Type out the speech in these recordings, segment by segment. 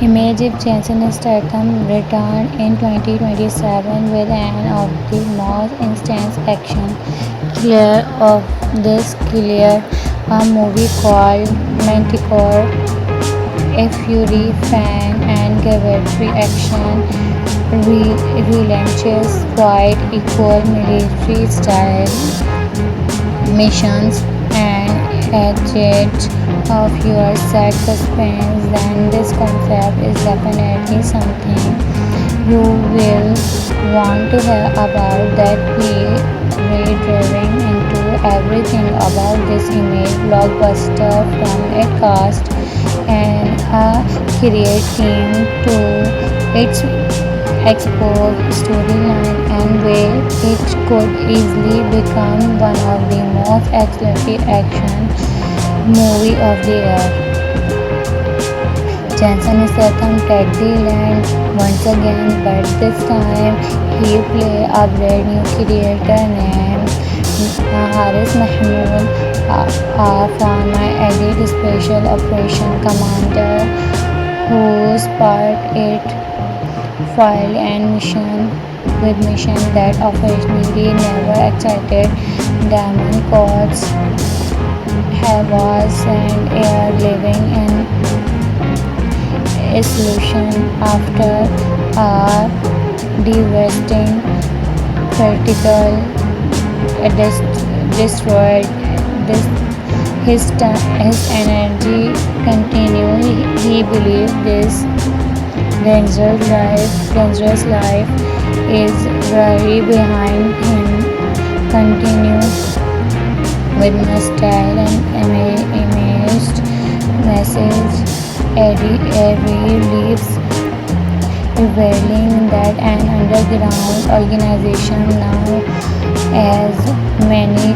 Image Jason Statham returned in 2027 with an of the most intense action killer of this killer, a movie called Manticore, a Fury fan and Gavitry action relentless fight equal military style missions and edge of your set suspense, then this concept is definitely something you will want to hear about. That we driving into everything about this image blockbuster, from its cast and a create team to its explore storyline and way. It could easily become one of the most excellent action movie of the year. Jensen Statham takes the land once again, but this time he plays a brand new character named Haris Mahmoud, a former elite special operation commander whose part it file and mission that officially never excited Diamond Courts was and air living in isolation after a devastating critical destroyed his energy continued. He believed this dangerous life is very behind him. Continued with style and imaged message. Eddie leaves revealing that an underground organization now as many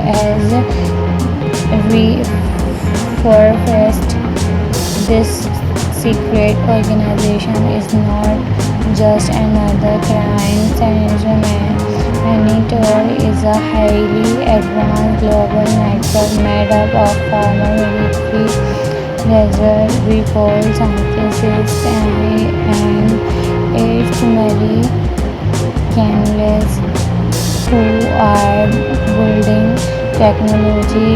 has reforfaced. This secret organization is not just another crime syndicate. Monitor is a highly advanced global network made up of former military reserve scientists and ultimately canalists who are building technology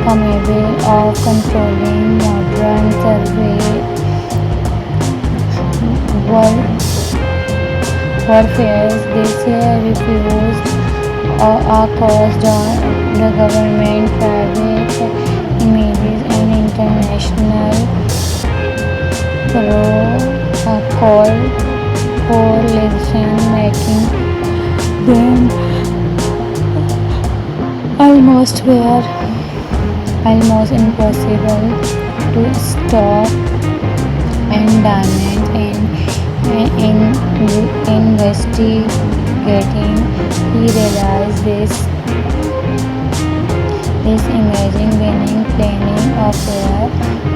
capable of controlling modern warfare. This refused are caused on the government, private images, and international coalition, making them almost impossible to stop and damage in investigating. He realized this imaging winning planning of their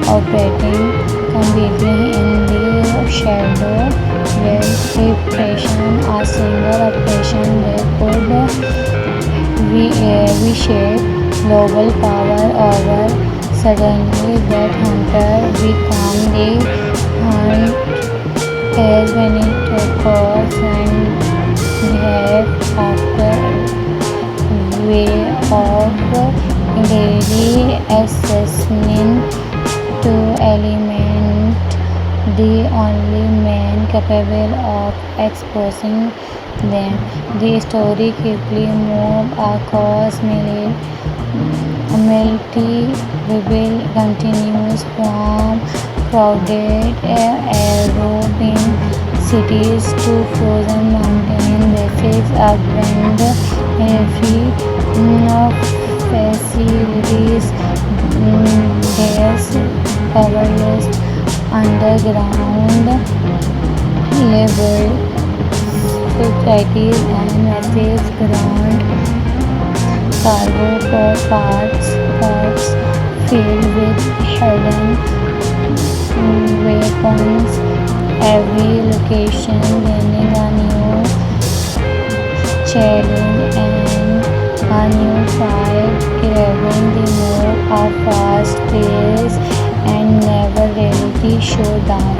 operating completely in the shadow with preparation a single operation that could reshape global power over. Suddenly that hunter become the hunt as many course and have after way of daily assessment to eliminate the only man capable of exposing them. The story quickly moved across multi-rebel continues from crowded European cities to frozen mountain bases, abandoned military facilities, there's powerless underground labor societies and massive ground cargo parts filled with hidden weapons. Every location gaining a new challenge and a new fight, craving the more a fast pace and never reality showdown.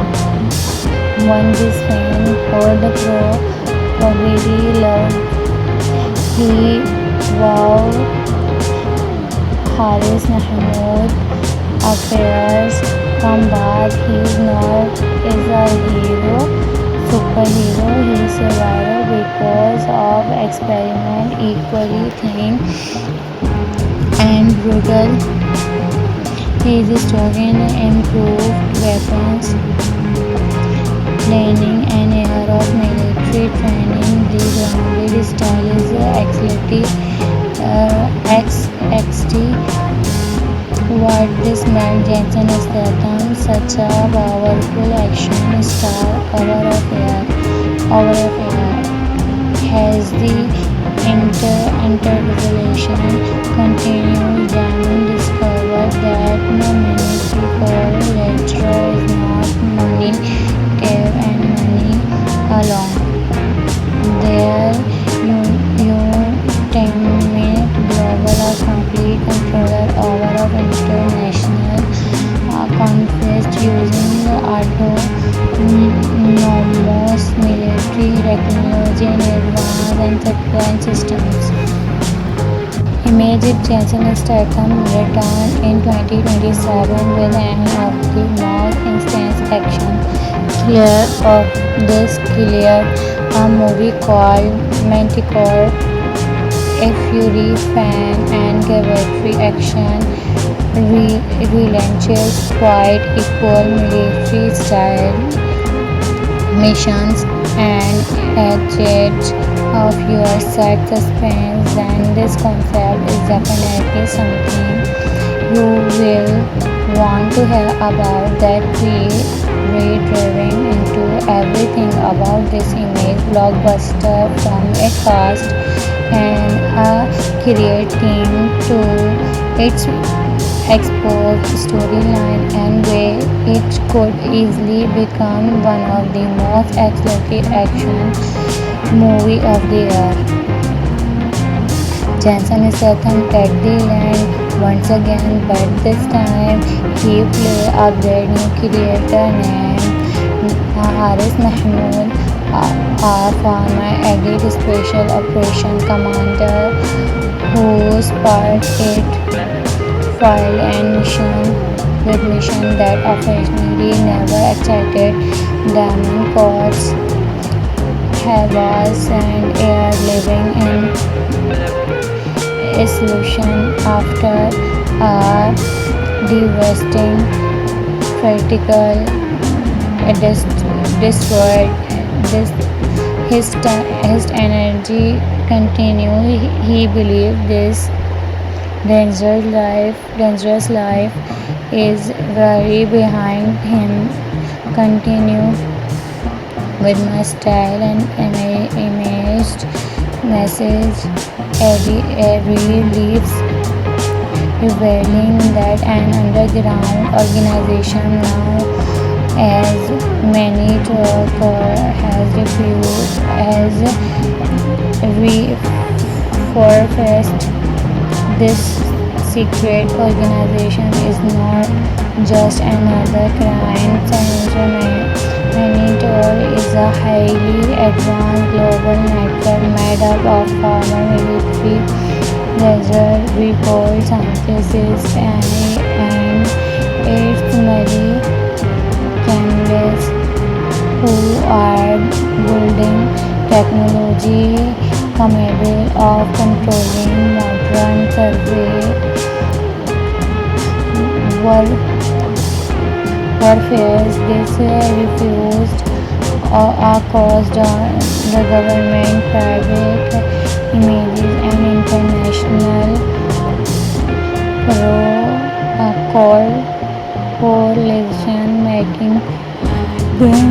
One this fan for the probably love he wow Haris Mahmood affairs combat he's not is a hero superhero he's survivor because of experiment equally thin and brutal. He is historian improved weapons planning and era of military training. The grounded style is XT. What this man Jensen Statham, such a powerful action star, our affair has the interrelation continues. Diamond discovered that no money for retro is not money, care and money alone. Their ultimate global or complete controller over of international conflict using the autonomous military technology and advanced and supply systems. Imagine Jensen Statham returned in 2027 with an of the most intense action thriller of this clear, a movie called Manticore, a Fury fan and cavalry action, relentless fight, equal military style missions, and edge of your set suspense. Then this concept is definitely something you will want to hear about. That re-driving into everything about this image blockbuster from a cast and a creating to its exposed storyline and way it could easily become one of the most accelerated action movie of the year. Jensen Statham take the land once again, but this time he play a brand new creator named Haris Mahmood, a former elite special operation commander whose part it file and mission that occasionally never excited Diamond Courts Havas and air living in isolation after a devastating critical destroyed his energy continue. He believed this dangerous life is very behind him. Continue with my style and imaged message. Every leaves revealing that an underground organization now as many talker has refused as reforfaced. This secret organization is not just another crime syndicate. Monitor is a highly advanced global network made up of former military laser recall scientists and its many candidates who are building technology capable of controlling modern survey warfare. This refused across the government, private images and international coalition, making them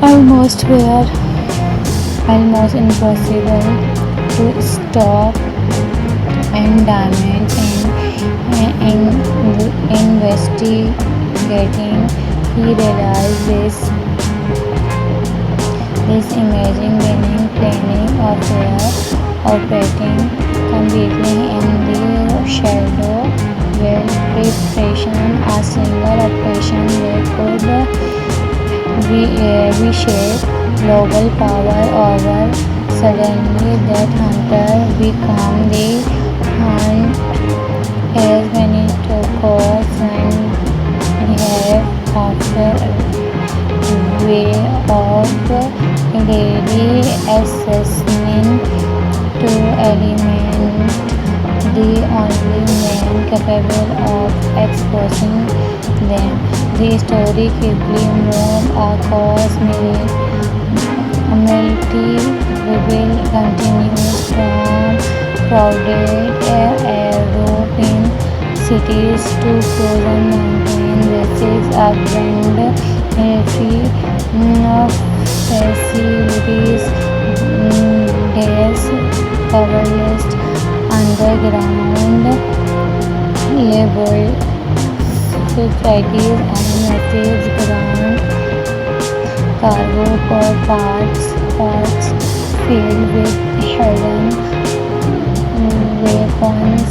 almost impossible to stop. And Diamond in investigating, he realized this imaging winning planning affair operating completely in the shadow will preparation, a single operation that could reshape global power over. Suddenly, that hunter become the hunt as many tokens and have after way of daily assessment to eliminate the only man capable of exposing them. The story quickly moved across multi-level continues from crowded European cities to frozen mountain ranges, a grand military facilities, there's powerless underground labor societies and massive ground cargo for parts filled with hidden weapons.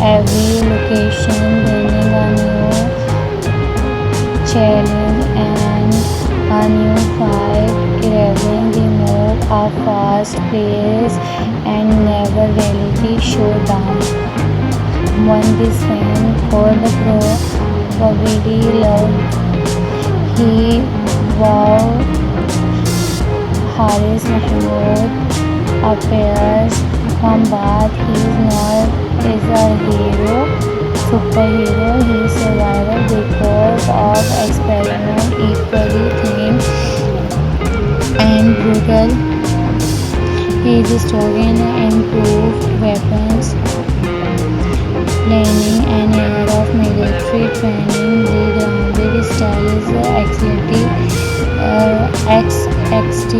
Every location bringing a new challenge and a new fight. Craving the move a fast pace and never reality showdown. One this fan could probably love. He vowed Haris Mahmoud appears from Bath. He is a hero, superhero. He survived because of experiment equally thin and brutal. He is historian, improved weapons planning and era of military training. The grounded style is XT.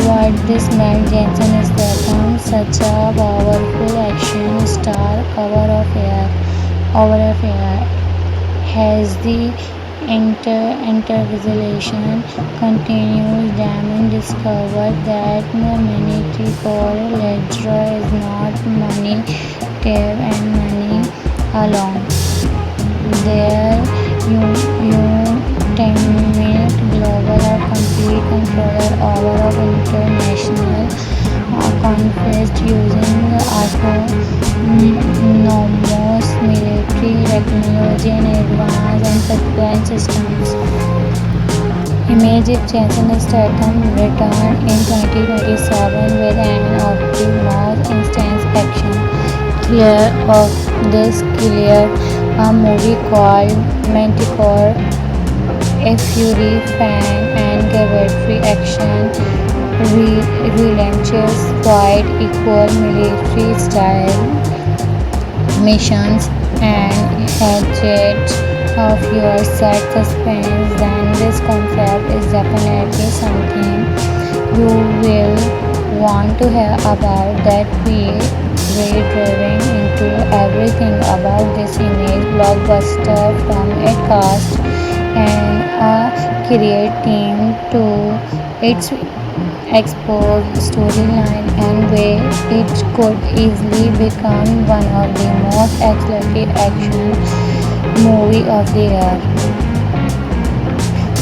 What this man Jensen is become such a powerful action star over of air has the intervisualization continues. Damon discovered that humanity for Ledger is not money, care and money alone. Their ultimate global or complete controller over of international conflict using autonomous military technology and advanced and surveillance systems. Imagine Jason Statham returned in 2027 with an of the most intense action thriller of this killer, a movie called Manticore, a fury fan and cavalry action, relentless fight, equal military style missions, and gadgets of your set suspense. Then this concept is definitely something you will want to hear about. That we driving into everything about this image blockbuster, from its cast and a creative team to its exposed storyline and way. It could easily become one of the most accelerated action movie of the year.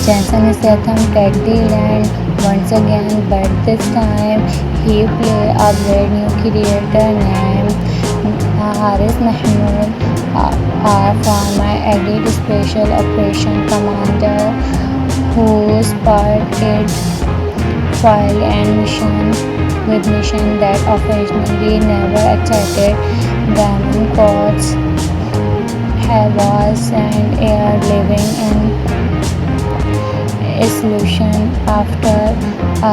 Jensen Statham take the land once again, but this time he play a brand new creator named Haris Mahmoud, a former elite special operation commander whose parted file and mission that occasionally never excited Diamond Courts, Havas and air living in isolation after a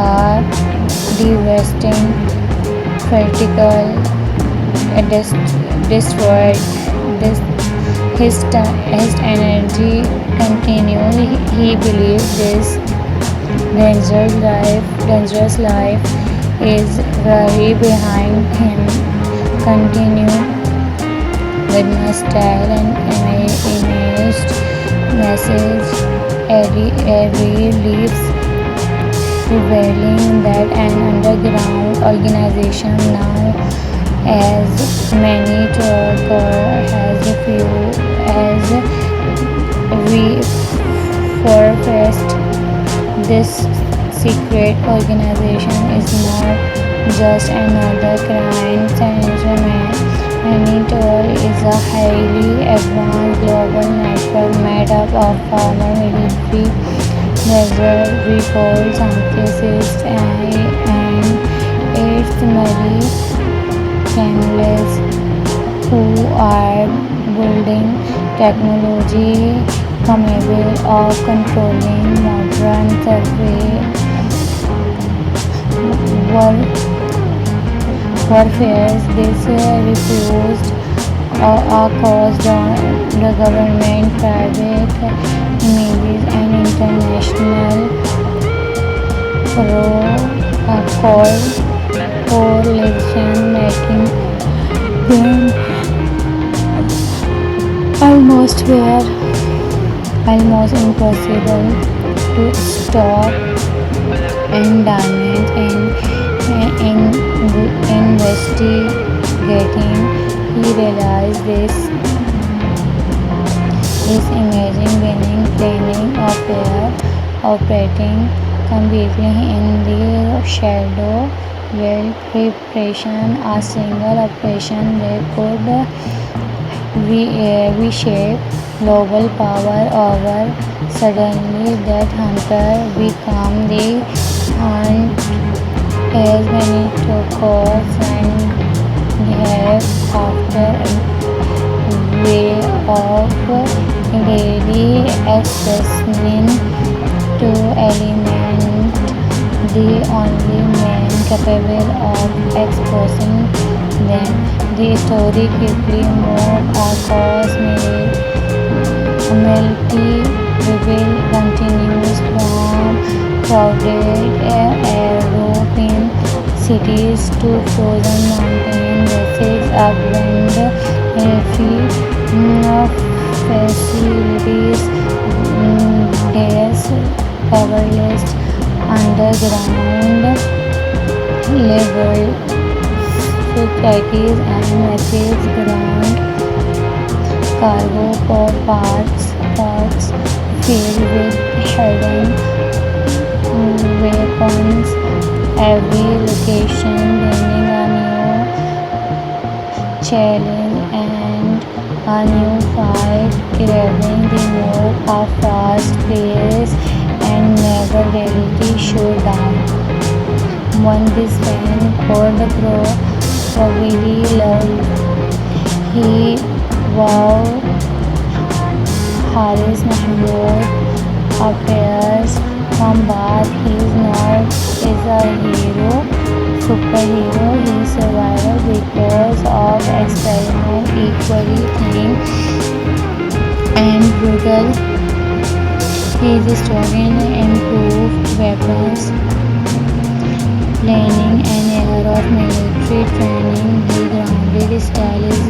devastating critical destroyed his energy continues. He believes this dangerous life is right behind him. Continue with my style and imaged message. Every leaves revealing that an underground organization now as many Turkor has refused as we forfeit. This secret organization is not just another crime instrument. Monitor is a highly advanced global network made up of former military record scientists and its Mali families who are building technology capable of controlling modern survey warfare. This refused caused the government, private entities, and international coalition, making them almost impossible to stop and damage and investigating. He realized this imagine winning planning affair operating completely in the shadow while preparation a single operation they could reshape global power over. Suddenly that hunter become the hunt as many tokens and have after way of daily accessing to eliminate the only man capable of exposing them. The story quickly moved across multi-level continues from crowded European cities to frozen mountain bases, abandoned military facilities, powerless underground level societies, and massive ground cargo parks filled with hidden weapons. Every location bringing a new challenge and a new fight, craving the move a fast pace and never reality showdown. One this fan called the Crow probably loved. He vowed Haris Mahmoud appears from Bath. He is not is a superhero. He survived because of experiment equally thin and brutal. His historian improved weapons planning and era of military training. The grounded style is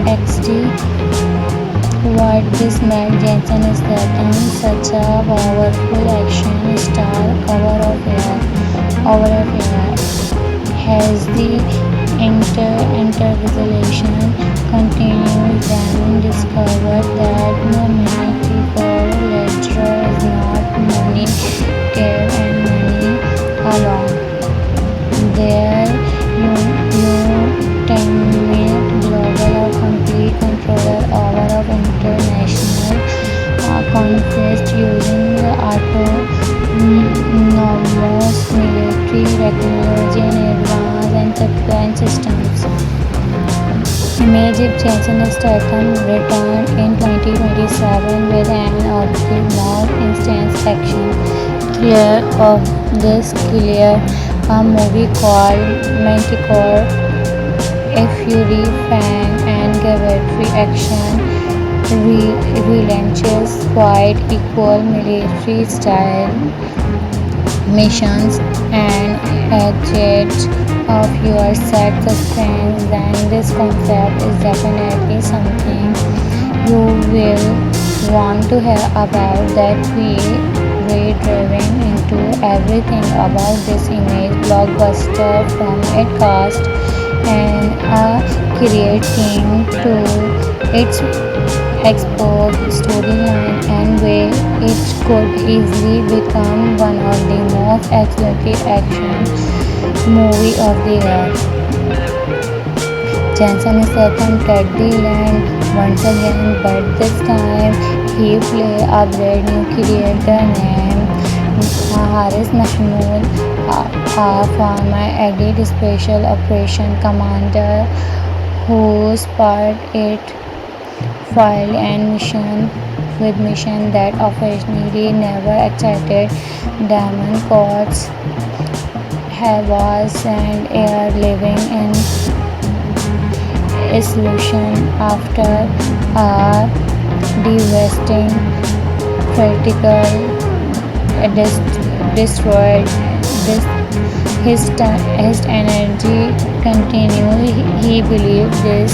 XT. What this made Jensen Statham such a powerful action star over a air. Has the interpretation continued then discovered that many people ledger is not money, care and money alone. Their ultimate global or complete controller over of international conflict using autonomous military technology and advanced enterprise systems. Image if Jensen Statham returned in 2027 with an objective more instant action thriller of this clear a movie called Manticore, a Fury, Fang and Cavalry action relentless fight, equal military style missions and edge of your set suspense, then this concept is definitely something you will want to hear about. That we driving into everything about this image blockbuster, from its cast and a creative team to its export storyline and way. It could easily become one of the most accelerated action movie of the year. Jensen Statham take the land once again, but this time he play a brand new character named Haris Mahmood, a former elite special operation commander whose part it filed and mission that officially never excited. Diamond Courts was and air living in isolation after a devastating critical destroyed his energy continued. He believed this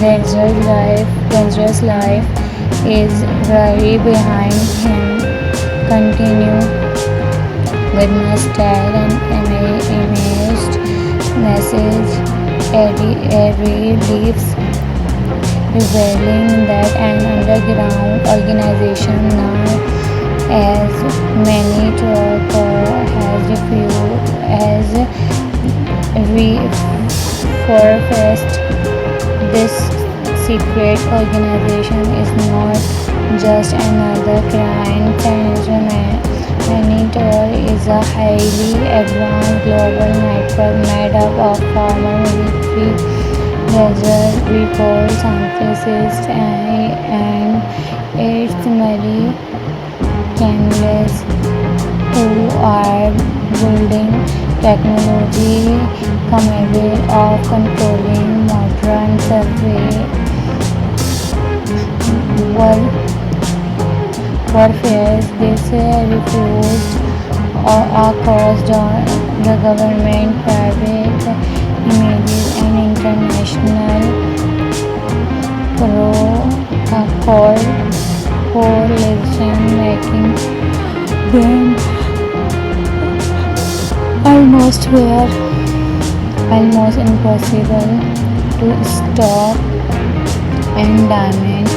dangerous life is really behind him. Continue with style and imaged message. Eddie leaves revealing that an underground organization known as Manitou has reforfaced. This secret organization is not just another crime management. Manitou is a highly advanced global network made up of former military report scientists and its many candidates who are building technology capable of controlling modern survey warfare. This refused across the government, private images, and international coalition, making them almost impossible to stop. And Diamond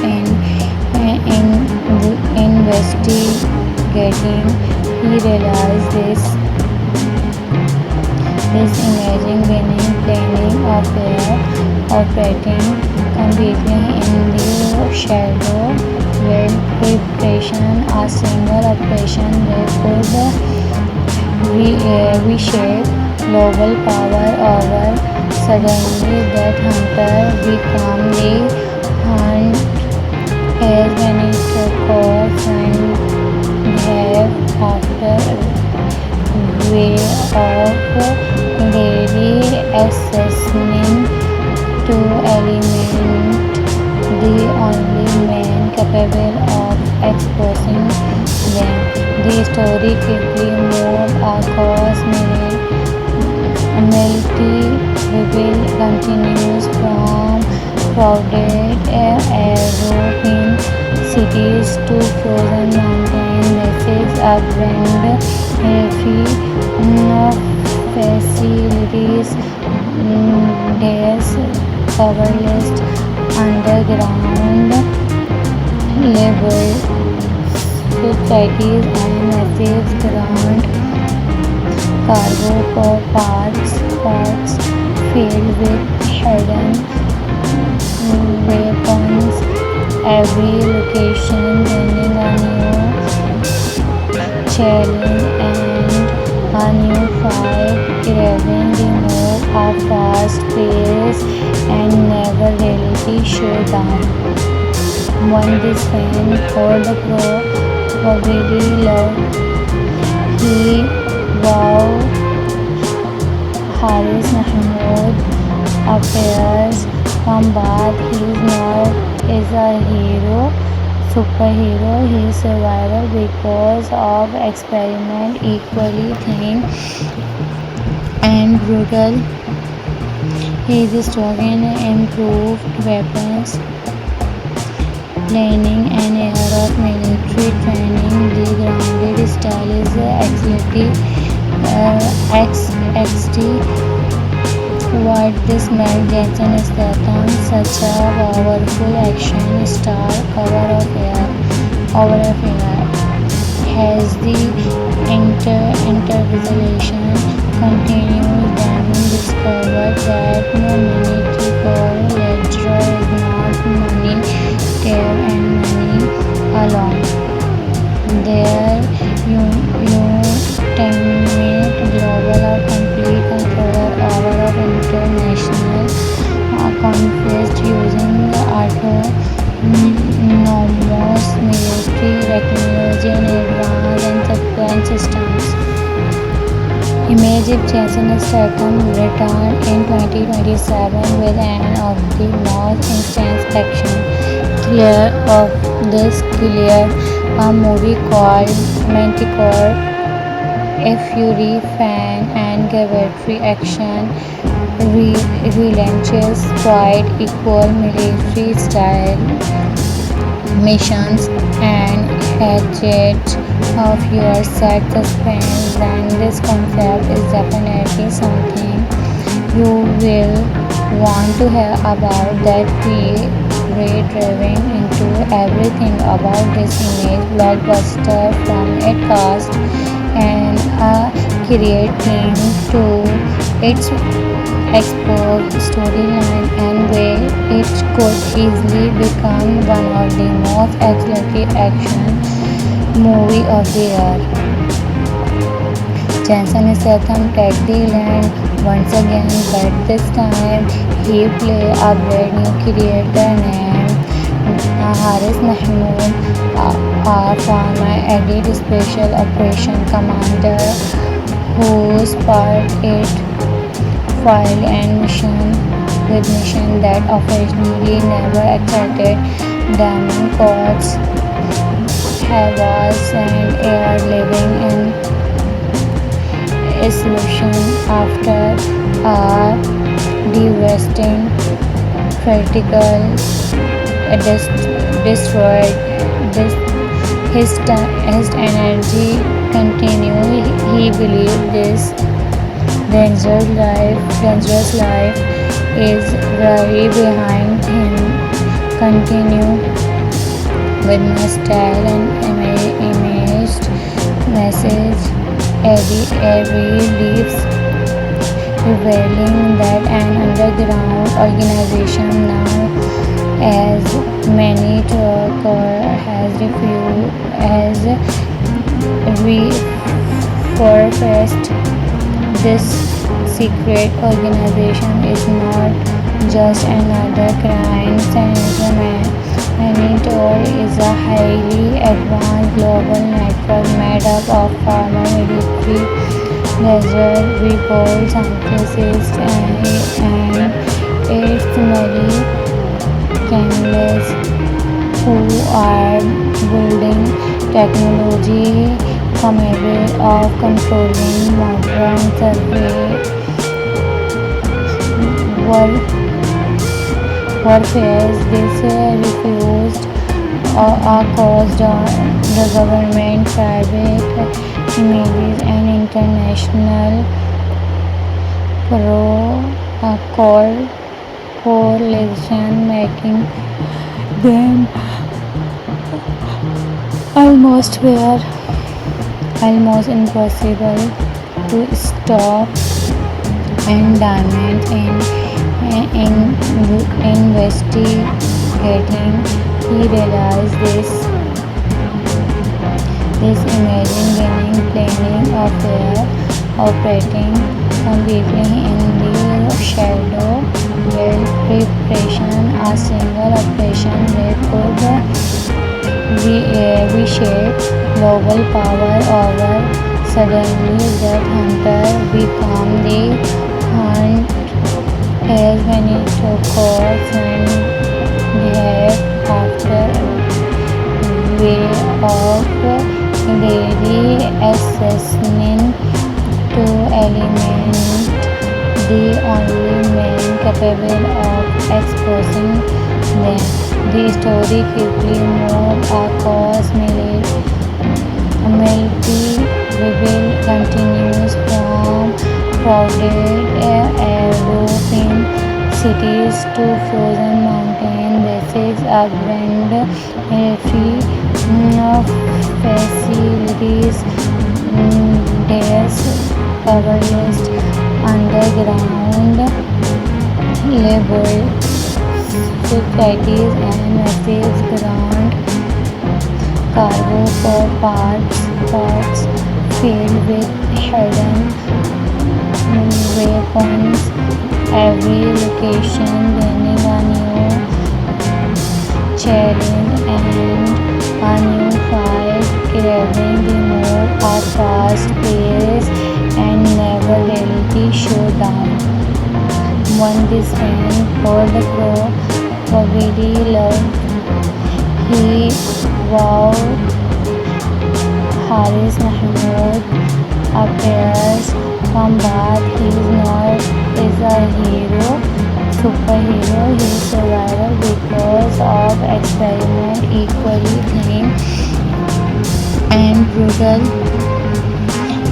in investigating, he realized this imaging winning planning affair operating completely in the shadow with preparation. A single operation that could reshape global power over. Suddenly that hunter become the hunt as many courts and have after way of daily assessment to eliminate the only man capable of exposing them. The story quickly moved across multi-level continues from crowded European cities to frozen mountain messes, a grand facilities, there's powerless underground labor societies and massive ground cargo parts filled with hidden weapons. Every location bringing a new challenge and a new fight, craving the move a fast pace and never really shut down. One this fan for the probably love. He wow Haris Mahmood appears combat. He is not is a superhero. He survival because of experiment equally thin and brutal. He is strong in improved weapons planning an era of military training. The grounded style is XT. What this made Jason Statham such a powerful action star over a has the interpretation continues then discovered that monetary for ledger is not money care and money alone. Their ultimate global or complete control over of international conflict using autonomous military technology and advanced and subsequent systems. Image Jason Statham returned in 2027 with an of the most intense action thriller of this clear, a movie called Manticore, a fury fan and gravity action relentless fight equal military style missions and edge of your set suspense, then this concept is definitely something you will want to hear about. That we driving into everything about this image blockbuster from its cast and a create team to its exposed storyline and way it could easily become one of the most excellent action movie of the year. Jensen Statham take the land once again, but this time he play a brand new creator named Haris Mahmood, a former Elite Special Operation Commander whose part it filed and mission that occasionally never accepted diamond courts, Havas and air living in isolation after a devastating critical destroyed his energy continued. He believed this dangerous life is very behind him. Continue with my style and imaged message. Every leaves revealing that an underground organization now as many talk or has reforced this secret organization is not just another crime syndrome. Monitor is a highly advanced global network made up of former military laser report scientists and its many candidates who are building technology capable of controlling modern survey warfare. This refused caused the government, private images and international coalition, making them almost impossible to stop and diamond in investigating. He realized this imagine winning planning affair operating completely in the shadow with preparation. A single operation that could reshape global power over. Suddenly that hunter become the hunt as many courts and behave after way of daily assessment to eliminate the only man capable of exposing them. The story quickly moved across Milty continues from crowded European cities to frozen mountain bases, abandoned military facilities, desk underground labor societies, and massive ground cargo for parts filled with hidden weapons. Every location bringing a new challenge and a new fight, craving the more a fast pace and never reality showdown. One this man called the probably loved. He vowed Haris Mahmood appears from birth. He is a superhero. He survival because of experiment equally thin and brutal.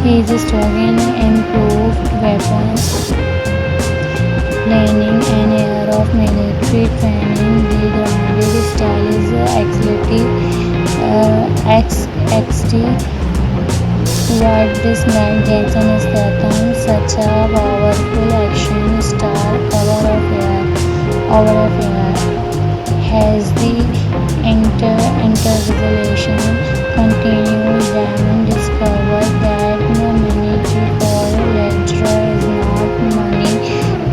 He is strong in improved weapons planning and era of military training. The grounded style is XT. What this man Jensen Statham, such a powerful action star, over of air, has the interpretation continues. Diamond discovered that no military for lecturer is not money,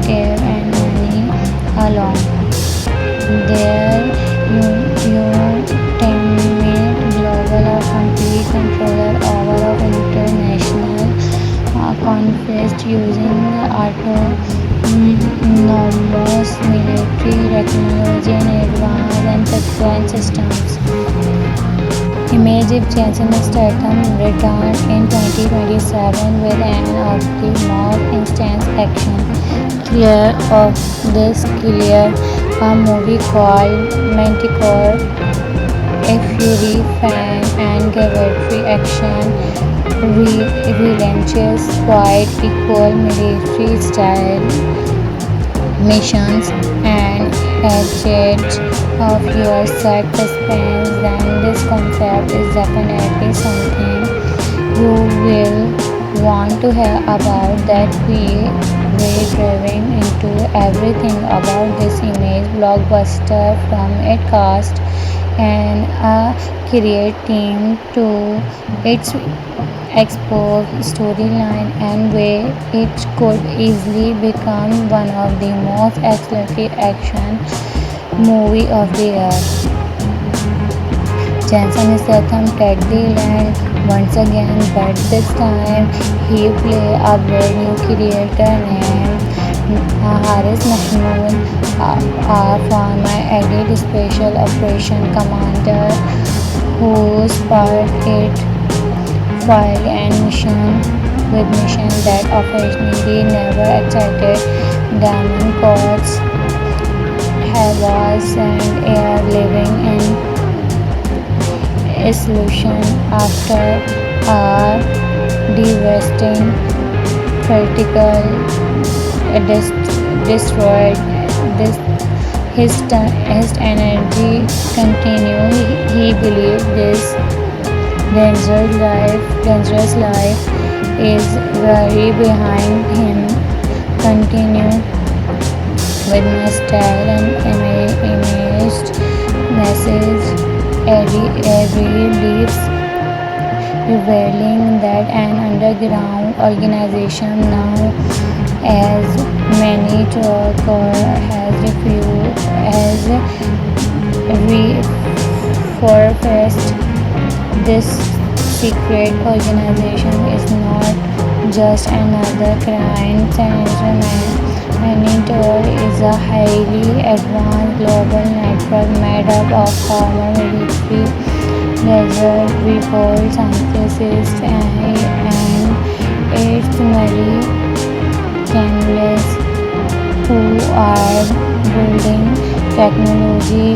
care and money alone. Their ultimate global or complete controller over of international conflict using autonomous military technology and advanced and sequence systems. Image if Jensen Statham returned in 2027 with an of the more intense action clear of this clear a movie called Manticore, a Fury fan and cavalry action relentless quite equal military style missions and edge of your set suspense, then this concept is definitely something you will want to hear about. That we driving into everything about this image blockbuster from its cast and a create team to its exposed storyline and way it could easily become one of the most excellent action movie of the year. Jensen Statham take the land once again, but this time he play a brand new creator named Haris Mahmood, a former added special operation commander who sparked it file and mission that occasionally never excited Diamond Courts Havas and air living in isolation after a devastating critical destroyed his energy continue. He believed this dangerous life is very behind him. Continue with my style and imaged message. Every leaves revealing that an underground organization now as many talk or has refused as reforfaced. This secret organization is not just another crime syndicate. Monitor is a highly advanced global network made up of former military desert report scientists and its Mali camels who are building technology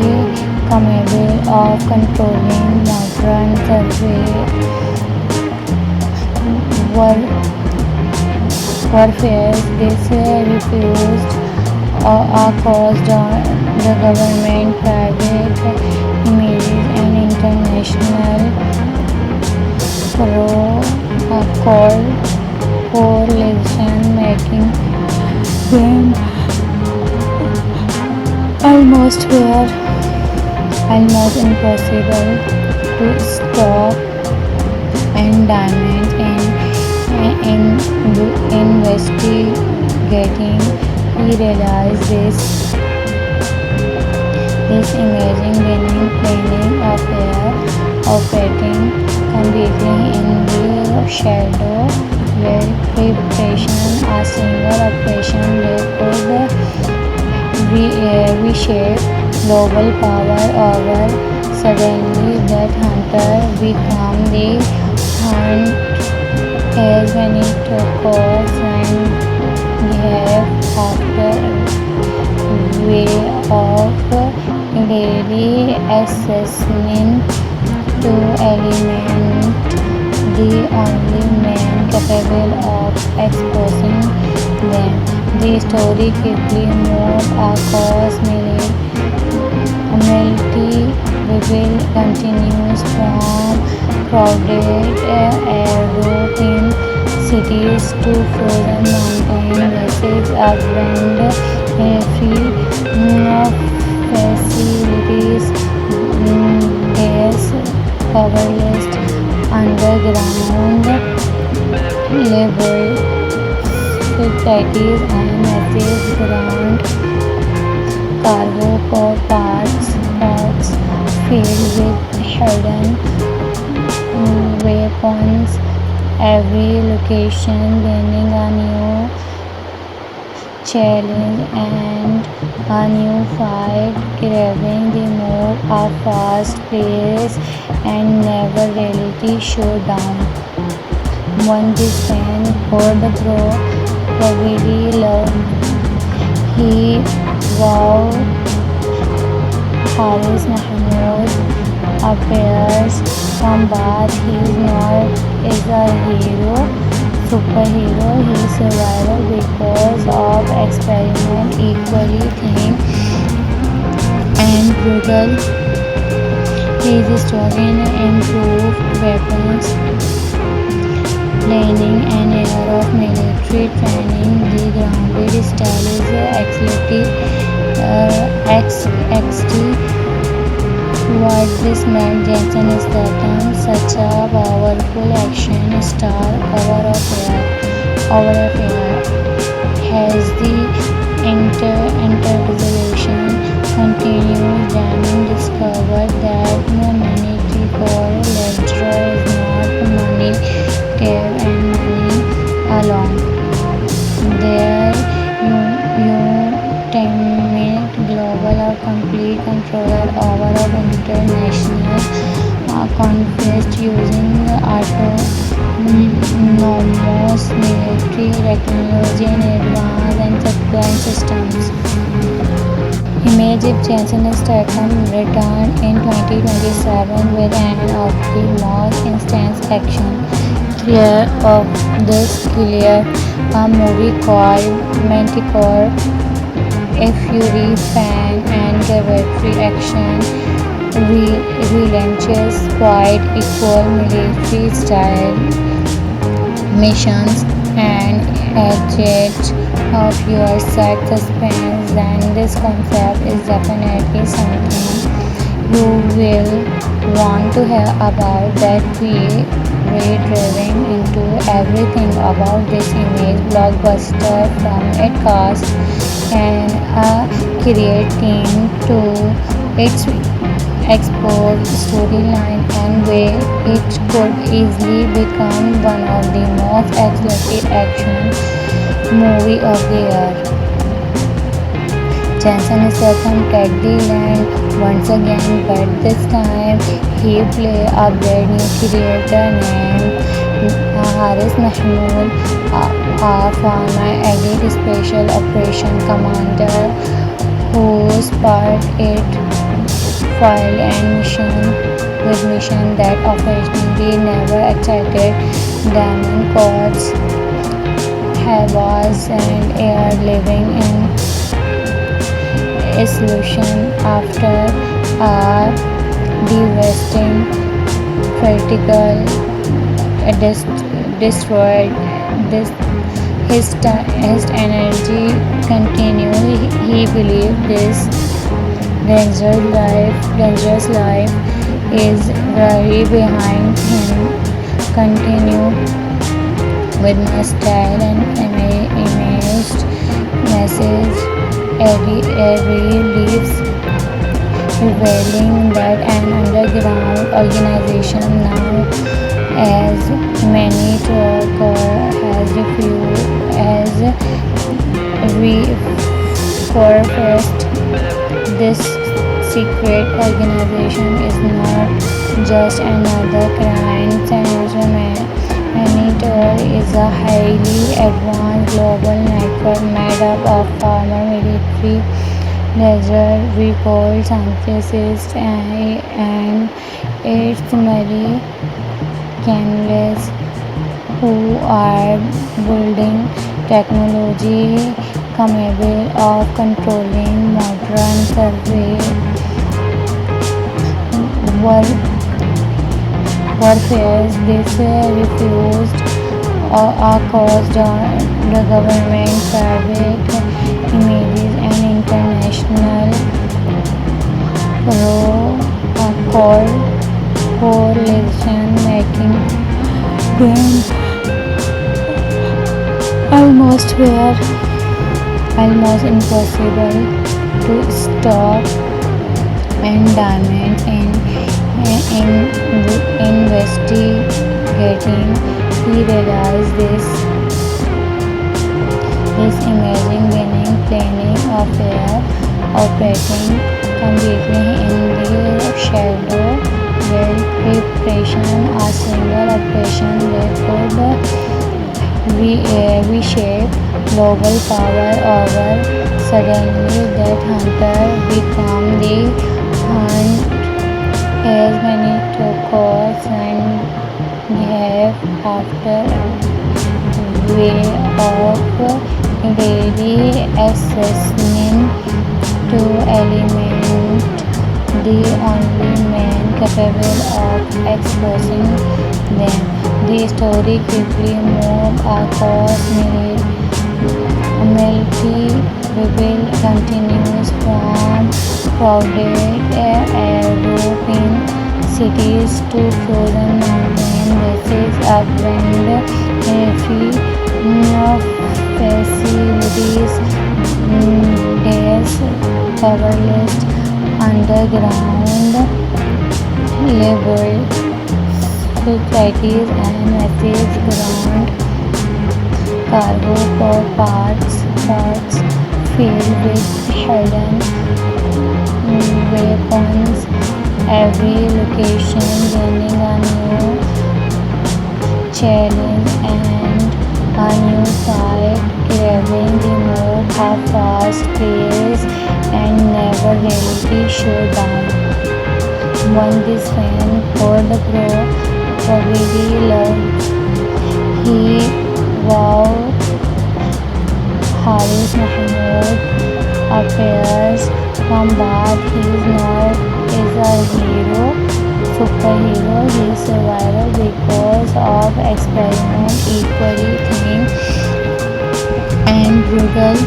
capable of controlling modern warfare. This refused caused the government, private images, and international coalition, making them almost were almost impossible to stop. And diamonds in investigating, he realized this imaging winning planning affair operating completely in the shadow, where preparation a single operation they could reshape global power over. Suddenly that hunter become the hunt as when it occurs and behave after way of daily assessment to eliminate the only man capable of exposing them. The story quickly moved across multi continues from crowded European cities to frozen mountain messes abandoned free facilities, gas powerless underground laboratories, and massive ground cargo ports filled with hidden weapons. Every location bringing a new challenge and a new fight, craving the move a fast pace and never reality showdown. One this man could probably love. He vowed. Haris Mahmoud appears from birth. He is not as a superhero. He is survival because of experiment equally thin and brutal. His story improved weapons planning and era of military training. The grounded style is XT. What this meant Jensen is that such a powerful action star over of air has the interpolation continues. Diamond discovered that humanity for Ledger is not money, care and money alone. Their ultimate global or complete control over of international conflict using autonomous military technology and advanced and supply systems. Image if Jensen Statham returned in 2027 with an of the most intense action thriller of this clear, a movie called Manticore, a fury fan and cavalry action relentless quite equal military style missions and edge of your set suspense. Then this concept is definitely something you will want to hear about. That we driving into everything about this image blockbuster, from its cast and a creating to its export storyline and way it could easily become one of the most accelerated action movie of the year. Jensen Statham take the land once again, but this time he play a brand new creator named Haris Mahmoud, a former elite special operation commander whose part it foil and mission that occasionally never excited diamond courts, havas, and air living in isolation after a devastating critical destroyed this his energy continue. He believed this dangerous life is very behind him. Continue with my style and imaged message. Eddie leaves revealing that an underground organization now as many talk or has reforfaced. This secret organization is not just another crime syndrome. Monitor is a highly advanced global network made up of former military laser recall scientists and its Marie Canlis who are building technology capable of controlling modern survey warfare. This refused caused the government, private images, and international coalition, making them almost impossible to stop. And diamond in investigating, he realized this amazing winning planning affair operating completely in the shadow with preparation. A single operation that could reshape global power over. Suddenly that hunter become the hunt as many courts and have after way of daily assessment to eliminate the only man capable of exposing them. The story quickly moved across multi-level continues from crowded European cities to frozen mountain ranges, abandoned military facilities, coverless underground labor societies, and massive ground cargo parts filled with hidden weapons. Every location gaining a new challenge and a new fight, craving the more a fast pace and never reality showdown. One this fan called probably loved. He vowed Haris Mahmoud appears from Bath. He is a superhero. He survived because of experiment equally thin and brutal.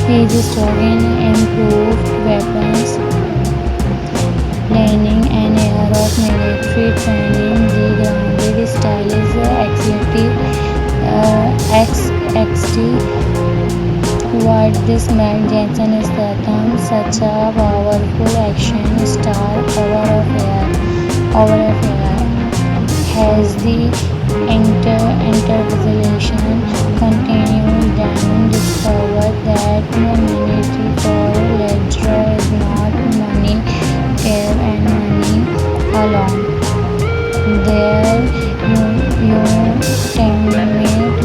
His historian improved weapons planning and era of military training. The grounded style is XT. What this man Jensen is such a powerful action star over of air has the interpolation continues. Diamond discovered that monetary for ledger is not money, care and money alone. Their ultimate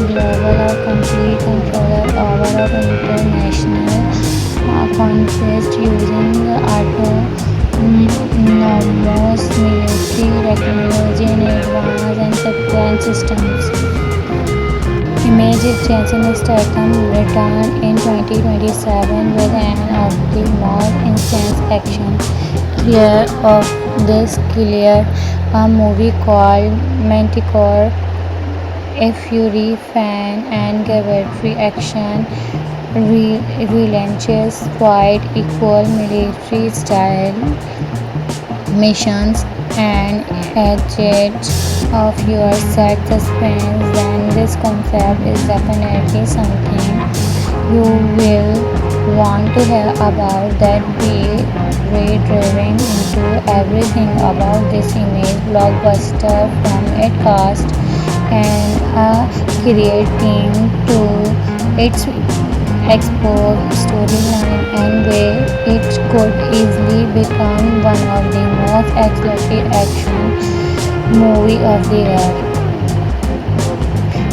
global or complete control over of international conquest using Jason Statham returned in 2027 with an of the most intense action thriller of this killer, a movie called Manticore. A Fury fan and cavalry action relentless fight, equal military style missions, and edge of your set suspense, then this concept is definitely something you will want to hear about. That be re-driving into everything about this image blockbuster, from its cast and a creative team to its explore storyline and way. It could easily become one of the most explosive action movie of the year.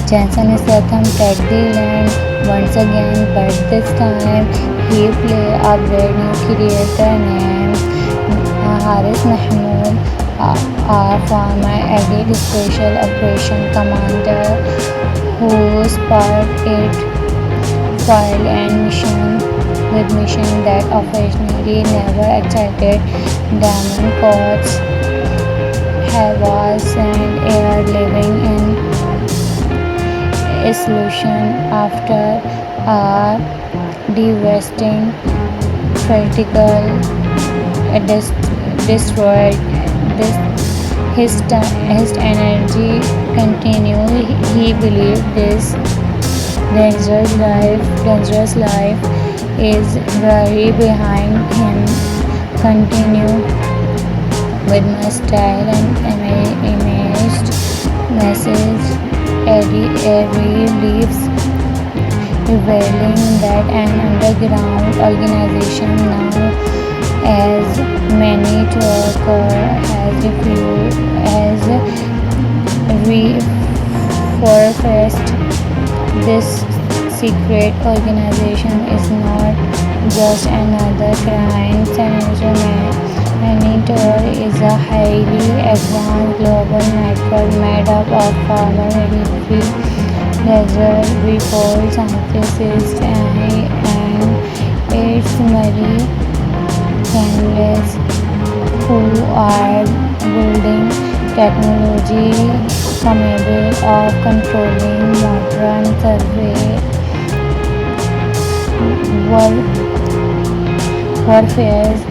Jensen Statham take the land once again, but this time he play a brand new creator named Haris Mahmood, a former elite special operation commander who sparked it file and mission that occasionally never excited. Diamond Courts Havas and air living in isolation after a devastating critical destroyed this his energy continue. He believed this dangerous life is very behind him. Continue with my style and imaged message. Eddie leaves revealing that an underground organization now as many Turker has reforfaced. This secret organization is not just another crime syndicate. Monitor is a highly advanced global network made up of former military research scientists and its Marie Canlis who are building technology capable of controlling modern warfare.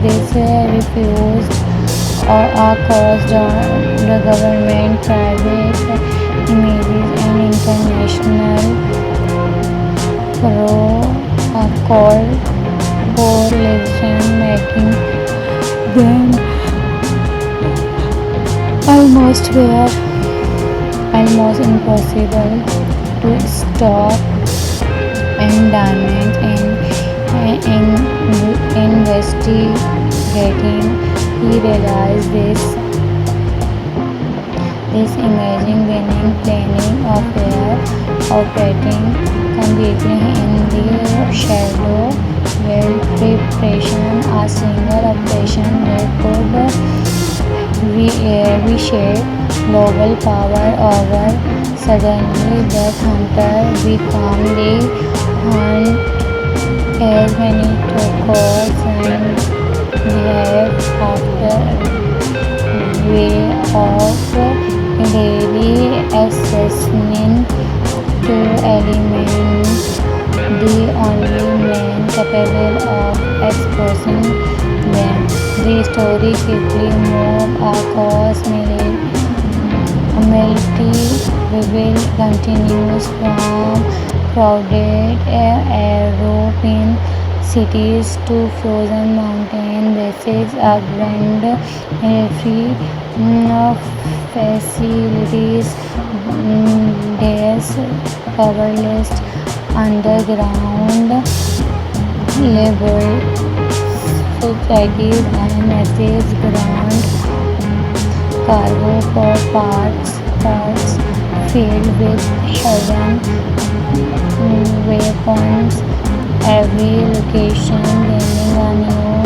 This refused across the government, private images, and international coalition, making them almost impossible to stop. And Diamond in investigating, he realized this amazing winning planning affair operating completely in the shadow, well preparation, a single operation that could reshape global power over. Suddenly, the hunter become the hunt as many turquoise and behave after way of daily assessment to eliminate the only man capable of exposing them. The story quickly moved across multi continues from crowded European cities to frozen mountain bases, a grand military facilities, there's coverless underground labor societies and massive ground cargo for parts filled with hidden weapons. Every location bringing a new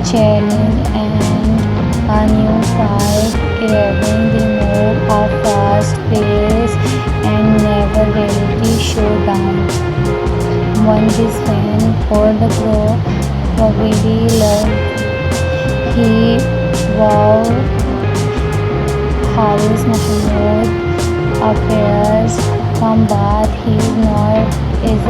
challenge and a new fight, craving the move a fast pace and never really showdown. One this fan for the probably loved. He vowed Haris Mahmood appears combat. He's not is a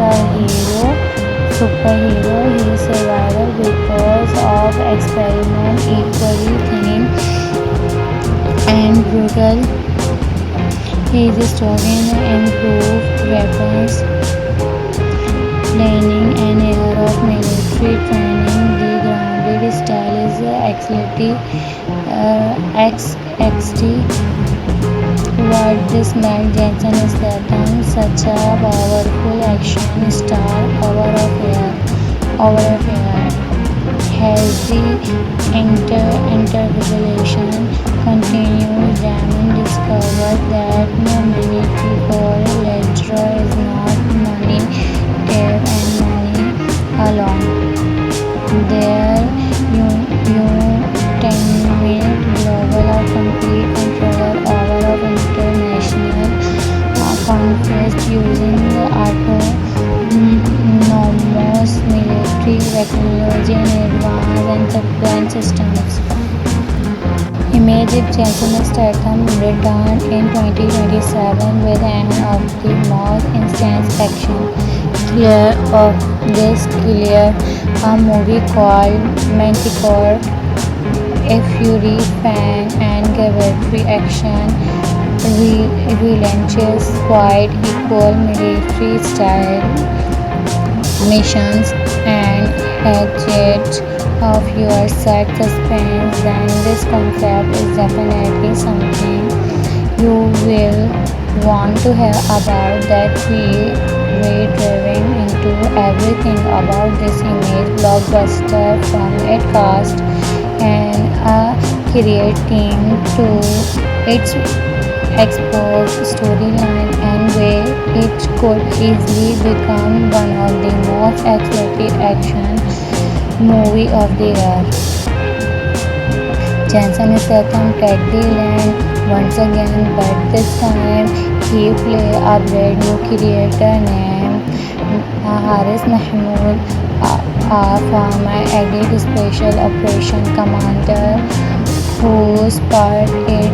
superhero. He's survival because of experiment equally thin and brutal. He is studying improved weapons, planning and era of military training. The grounded style is XT. What this made Jensen Statham such a powerful action star over of air. Has the interpolation continues, Damon discovered that humanity for Ledger is not money, care and money alone. Their ultimate global or complete control over of international conflicts using autonomous military technology and advanced and systems. Image if Jason Statham returned in 2027 with an of the most intense action thriller of this clear, a movie called Manticore, a Fury fan and cavalry action, relentless, quite equal military style missions and edge of your set suspense, then this concept is definitely something you will want to hear about. That we driving into everything about this image blockbuster from its cast and a creating to its exposed storyline and way it could easily become one of the most exciting action movie of the year. Jensen Statham take the land once again, but this time he play a brand new character named Haris Mahmood, a former elite special operation commander whose part it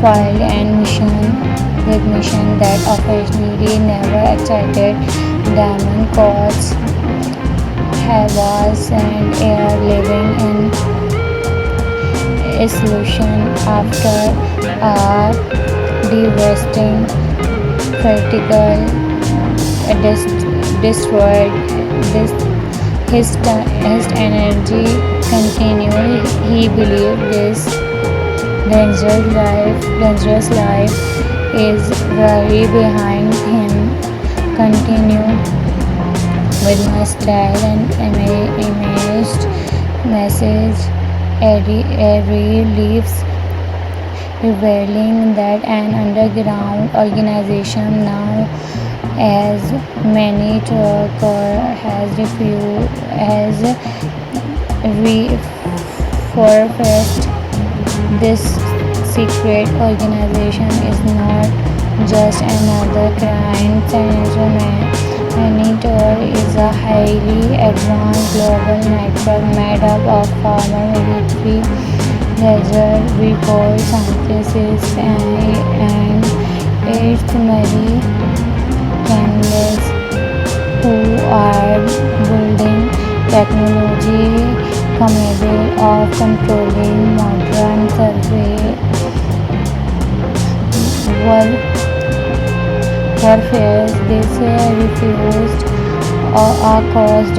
filed and mission that officially never excited Diamond Courts was and air living in isolation after a devastating critical destroyed his energy continued. He believed this dangerous life is very behind him. Continue with my style and imaged message. Eddie leaves revealing that an underground organization now as many Turkor has reforfaced. This secret organization is not just another crime syndicate. Monitor is a highly advanced global network made up of former military record scientists and its many analysts who are building technology capable of controlling modern warfare. This refused caused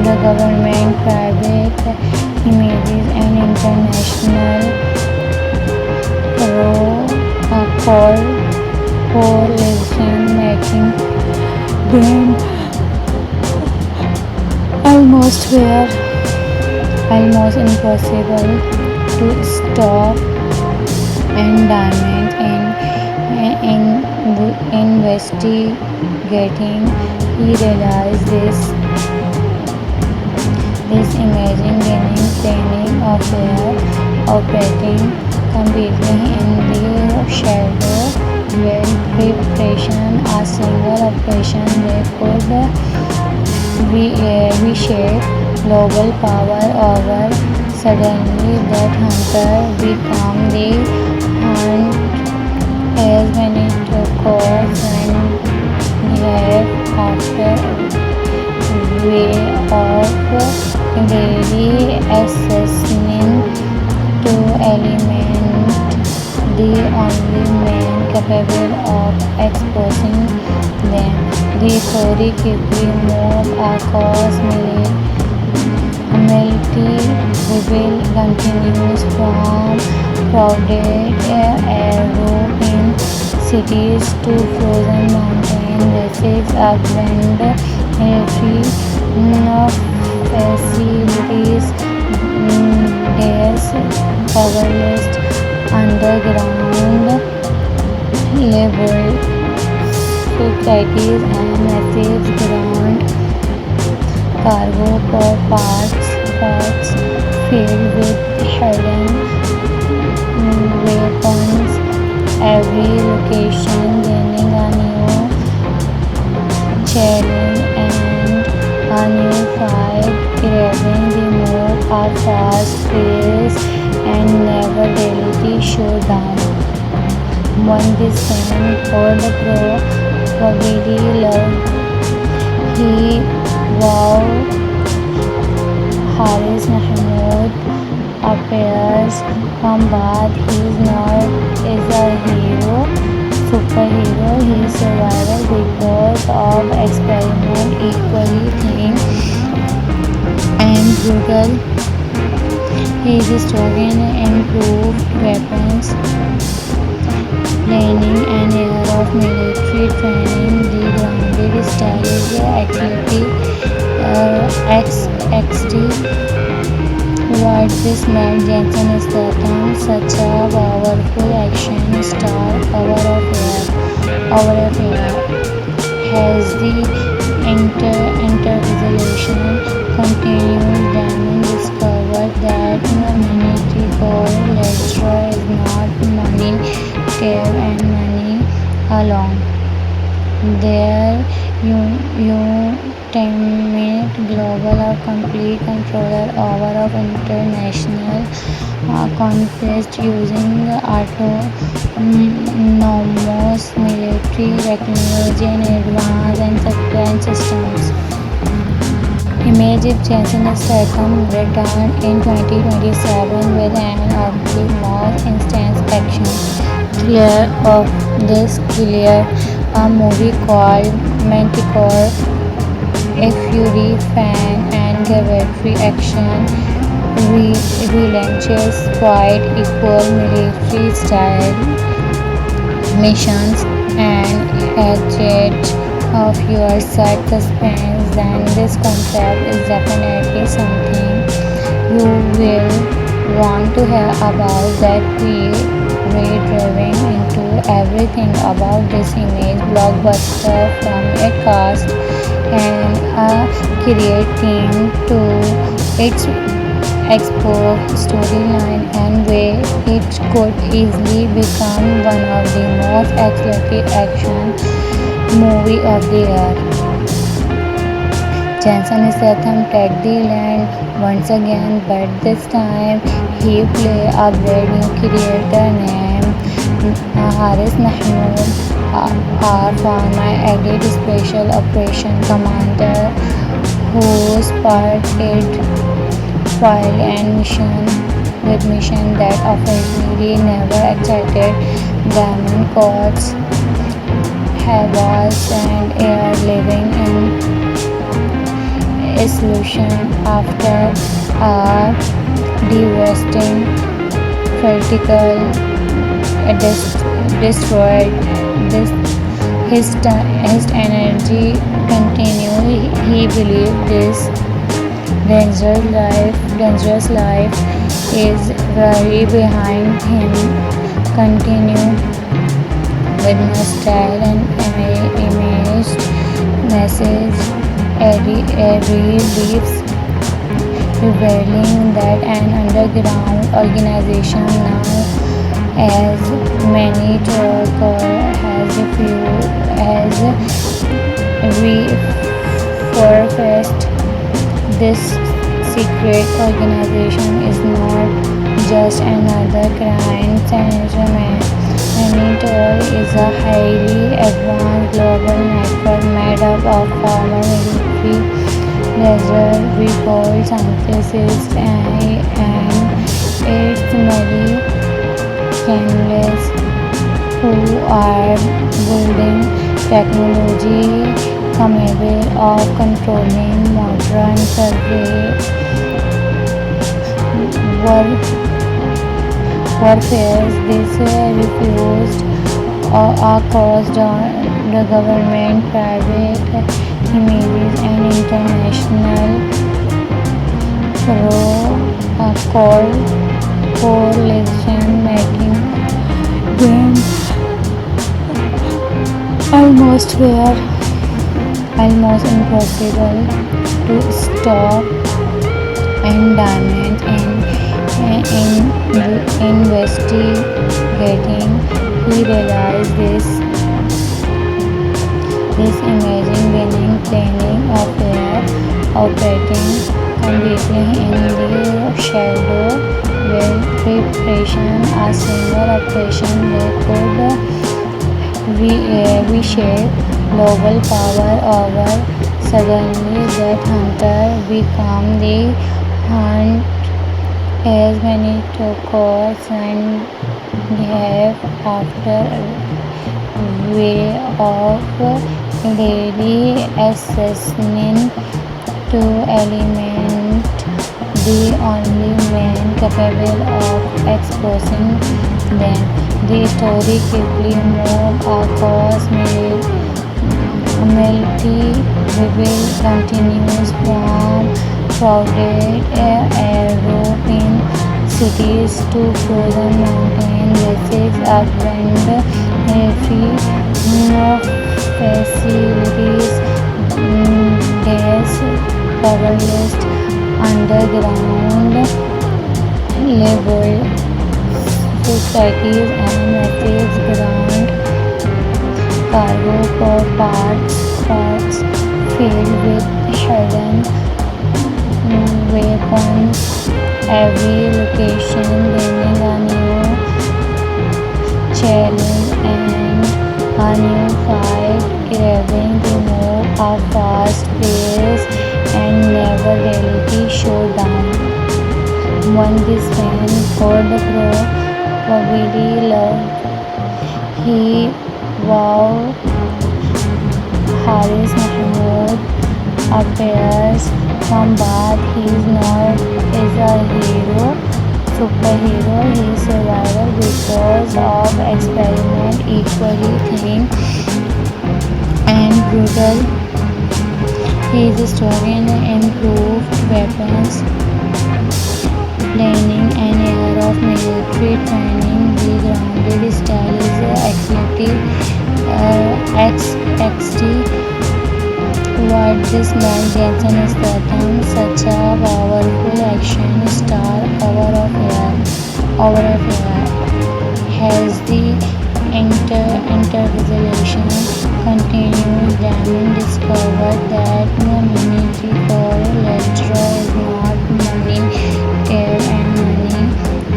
the government, private images and international coalition, making them almost impossible to stop. And Diamond in investigating, he realized this imaging gaining training of their operating completely in the shadow well preparation, a single operation they could reshape global power over. Suddenly, that hunter become the hunt as many course and have after way of daily assessing to eliminate the only man capable of exposing them. The theory quickly moved across military reveal continues from crowded European cities to frozen mountain ranges urban military facilities. There's powerless underground labor societies and massive ground cargo ports filled with hidden weapons. Every location gaining a new challenge and a new fight, grabbing the move a fast pace and never reality showdown. One descent for the probably loved he wow Haris Mahmoud appears from Bad. He is a hero, superhero. He survival because of experiment equally thin and brutal. He is historian, improved weapons planning and era of military training. The grounded strategy activity XD. What this made Jensen Statham such a powerful action star over of air has the interpretation continued. Damon discovered that military goal literature is not money, care and money alone. Their ultimate global or complete control over of international conflict using autonomous military technology and advanced and supply systems. Image if Jensen Statham returned in 2027 with an of the most intense action thriller of this clear, a movie called Manticore, a Fury fan and cavalry action, relentless fight, equal military style missions, and edge of your side suspense. Then this concept is definitely something you will want to hear about. That we driving into everything about this image blockbuster from its cast and a create team to its expo storyline and way it could easily become one of the most accelerated action movie of the year. Jensen Statham take the land once again, but this time he play a brand new character named Haris Mahmoud, our former elite special operation commander whose part it file and mission that officially never excited diamond courts, havas and air living in isolation after a devastating vertical destroyed his energy continued. He believed this dangerous life is very behind him. Continue with my style and imaged message. Every leaves revealing that an underground organization now as many talker has reforfaced. This secret organization is not just another crime syndrome. Monitor is a highly advanced global network made up of former military reserve scientists and its many chemists who are building technology capable of controlling modern survey warfare. This refused across the government, private entities, and international coalition, making them almost impossible to stop and damage in investigating. He realized this amazing winning planning affair operating completely in the shadow with preparation. A single operation they could reshape global power over. Suddenly that hunter become the hunt as many tokens and have after way of daily assessment to eliminate the only man capable of exposing them. The story quickly moved across multi-level continues from crowded European cities to frozen mountain bases, abandoned military facilities, powerless underground labor societies, and massive ground cargo for parts filled with hidden weapons. Every location bringing a new challenge and a new fight, craving to move a fast pace and never reality showdown. One this man for the probably loved. He vowed Haris Mahmoud appears from birth. He is not is a superhero. He is survival because of experiment equally thin and brutal. He is a historian, improved weapons planning and era of military training. The grounded style is XT. What this man Jensen Statham, such a powerful action star over of air, has the intervisualization continues. Damon discovered that money for Ledger is not money, care and money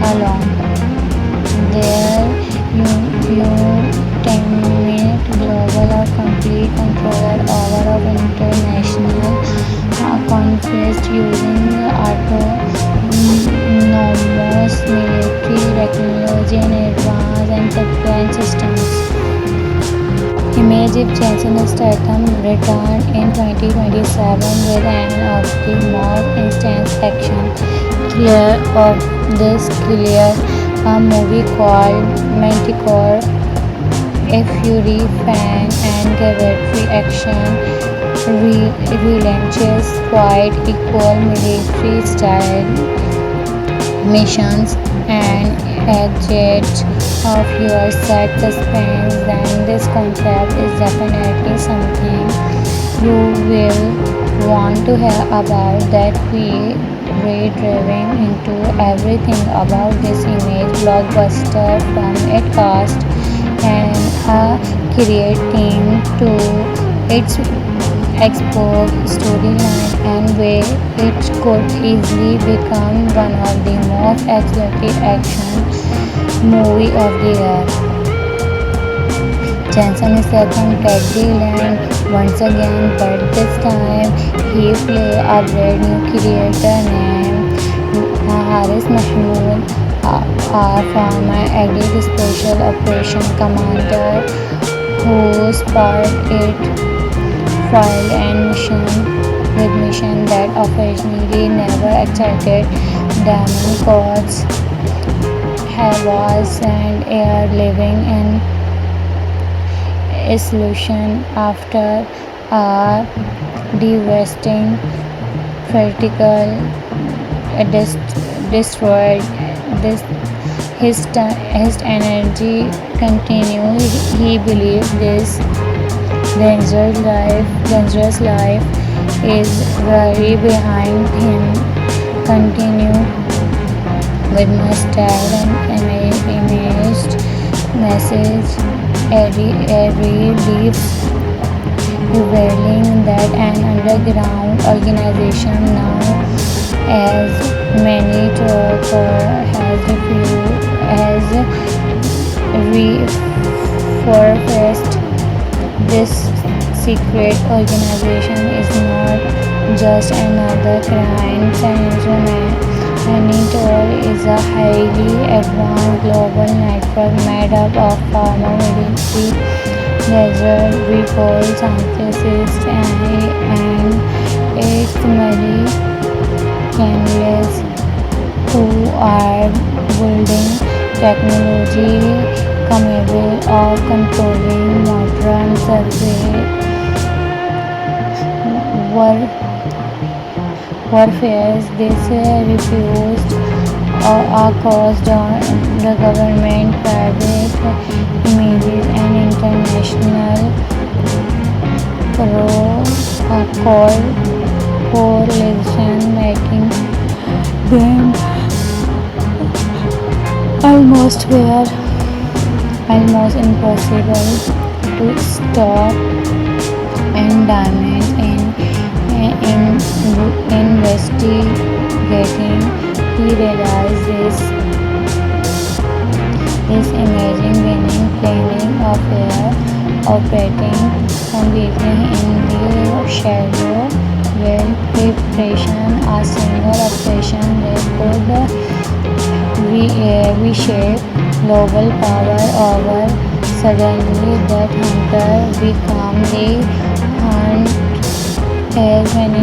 alone. Their ultimate global or complete control over of international conflict using autonomous military technology and advanced enterprise systems. Image if Jensen Statham returned in 2027 with an of the more intense action thriller of this clear, a movie called Manticore. A Fury fan and cavalry action relentless fight, equal military style missions, and edge of your set suspense, then this concept is definitely something you will want to hear about. That retrieving into everything about this image blockbuster from its cast and a creative team to its export storyline and way it could easily become one of the most accelerated action movie of the year. Jensen Statham Teddy Land once again, but this time he played a brand new creator named Haris Mahmood, a former elite special operation commander who sparked it file and mission with mission that occasionally never excited Damon Courts was and air living in isolation after a devastating vertical destroyed this his energy continued. He believed this dangerous life is very behind him. Continue with mustard and imaged message every deep revealing that an underground organization now as many Torpor has reforfaced. This secret organization is not just another crime syndrome. Monitor is a highly advanced global network made up of former military, laser recall scientists, and extremely candidates who are building technology capable of controlling modern survey warfare. This refused caused the government, private images, and international coalition, making them almost impossible to stop and damage in investigating. He realized this amazing winning planning affair operating completely in the shadow with preparation. A single operation that could reshape global power over. Suddenly that hunter become the hunt as many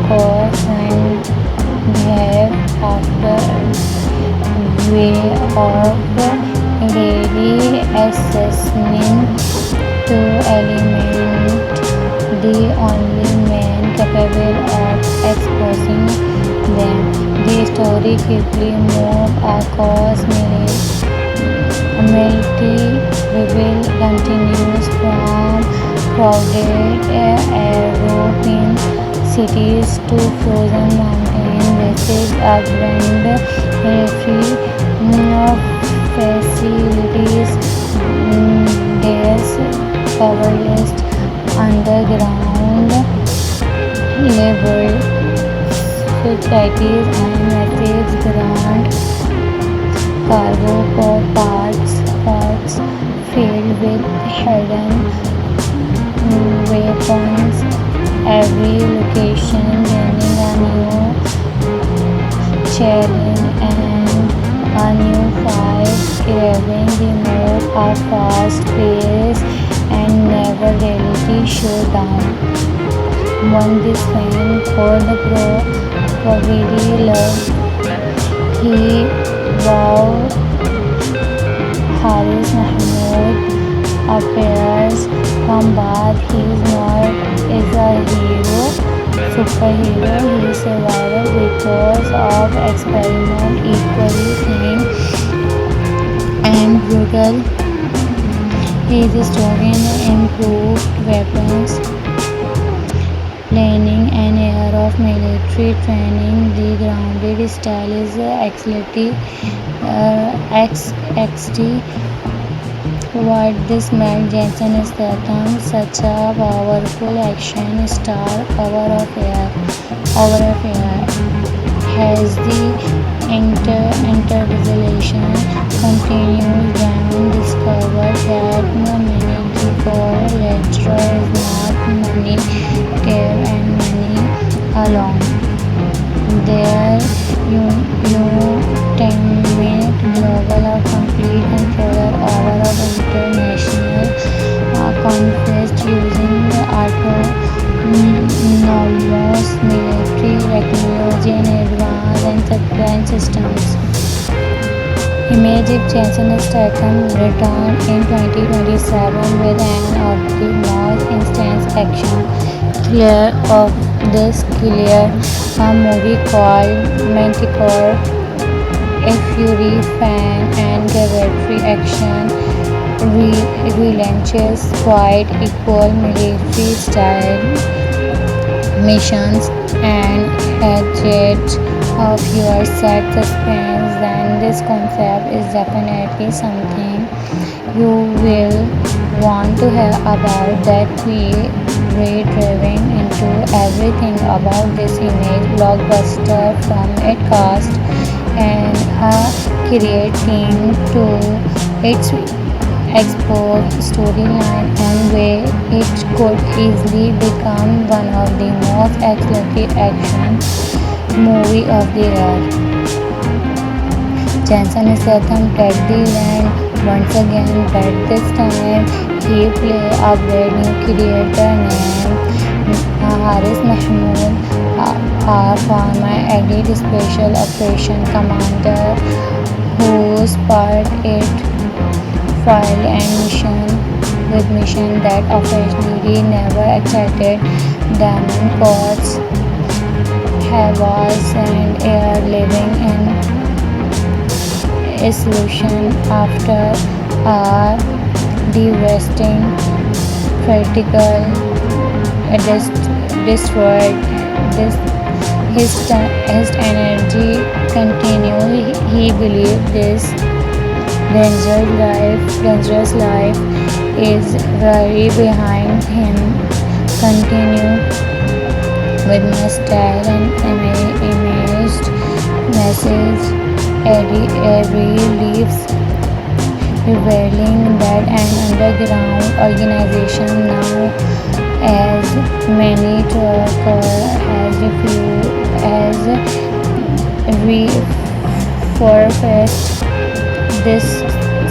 course and behave after way of daily assessment to eliminate the only man capable of exposing them. The story quickly moved across multi-level continues from crowded European cities to frozen mountain bases. A grand refugee facilities, there's powerless underground labor societies and massive ground cargo parts filled with hidden weapons. Every location bringing a new challenge and a new fight, craving the more a fast pace and never reality showdown. One this fan for the probably love. He vowed Haris Mahmood appears from Bath. He is a superhero. He survived because of experiment equally thin and brutal. His story improved weapons planning an air of military training. The grounded style is XT. What this made Jensen Statham such a powerful action star over of air has the interpretation continues when discovered that money for lecture is not money care and money alone. Their ultimate global or complete controller over of international conflict using the autonomous military technology and advanced and supply systems. Imagine Jensen Statham returned in 2027 with an of the most intense action thriller of this clear, a movie called Manticore, a Fury fan and cavalry action, relentless, quite equal military style missions and edge of your set suspense, then this concept is definitely something you will want to hear about. That we re-driving into everything about this image blockbuster from its cast and a create team to its export storyline and way it could easily become one of the most excellent action movie of the year. Jensen Statham take the land once again, but this time he play a brand new creator named Haris Mahmood, a former elite special operation commander whose part it filed and mission that officially never excited Diamond Courts Havas and air living in isolation after a devastating critical destroyed his energy continue. He believed this dangerous life is very behind him. Continue with my style and imaged message. Every leaves revealing that an underground organization now as many as reforfaced. This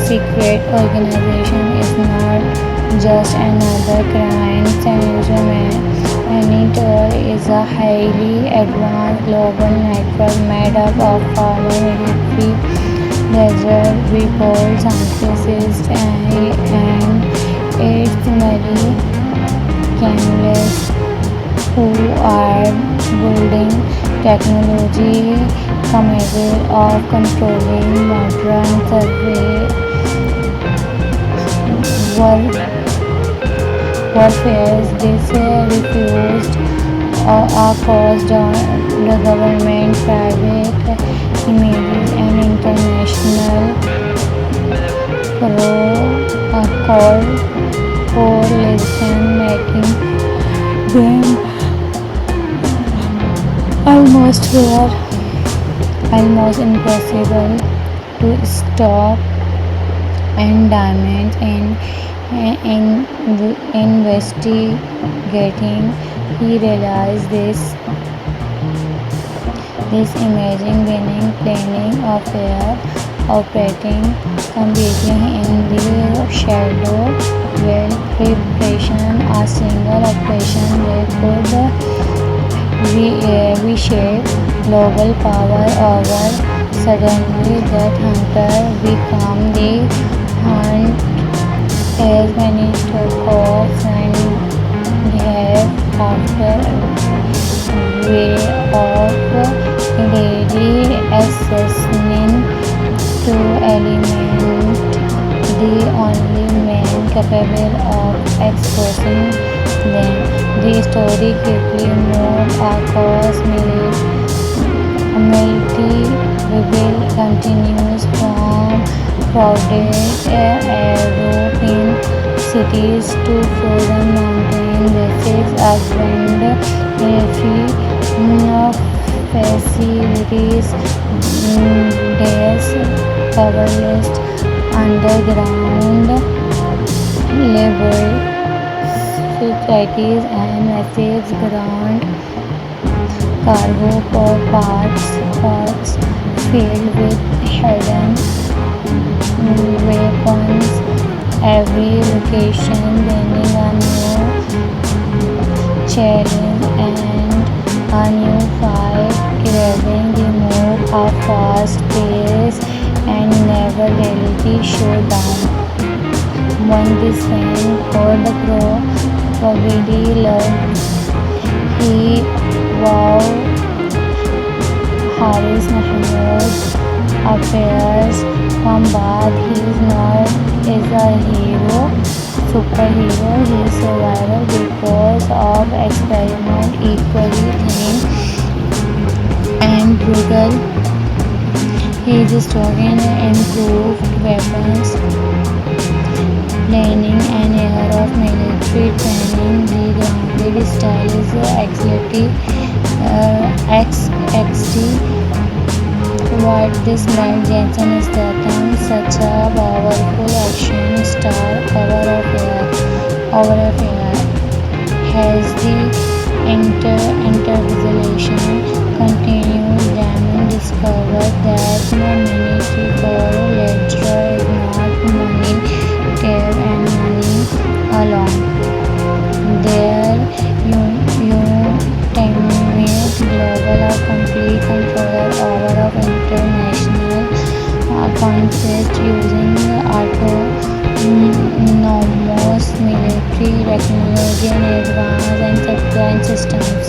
secret organization is not just another crime syndrome. Monitor is a highly advanced global network made up of former military desert report scientists and its many chemists who are building technology capable of controlling modern warfare. This refused are caused the government, private images and international coalition, making them almost impossible to stop and damage in investigating. He realized this imaging winning planning affair operating completely in the shadow with preparation. A single operation they could reshape global power over. Suddenly that hunter become the hunt as many courts and have after way of daily assessing to eliminate the only man capable of exposing them. The story quickly moved across military rebuild continues from crowded European cities to frozen mountain bases as grand military facilities, days, coverless underground labor societies and massive ground cargo for parts filled with hidden weapons. Every location bringing a new challenge and a new fight, craving the move a fast pace and never reality showdown. One descent for the probably loved. He vowed Haris Mahmoud appears from Bath. He is not is a hero, superhero. He is survivor because of experiment equally thin and brutal. He is storing improved weapons, planning an era of military training. The grounded style is XXT. What this made Jensen Statham such a powerful action star over a fair has the intervisualization continues. Damon discovered that monetary for ledger is not money, care and money alone. Their ultimate global or complete control over of international conflict using autonomous military technology and advanced and supply systems.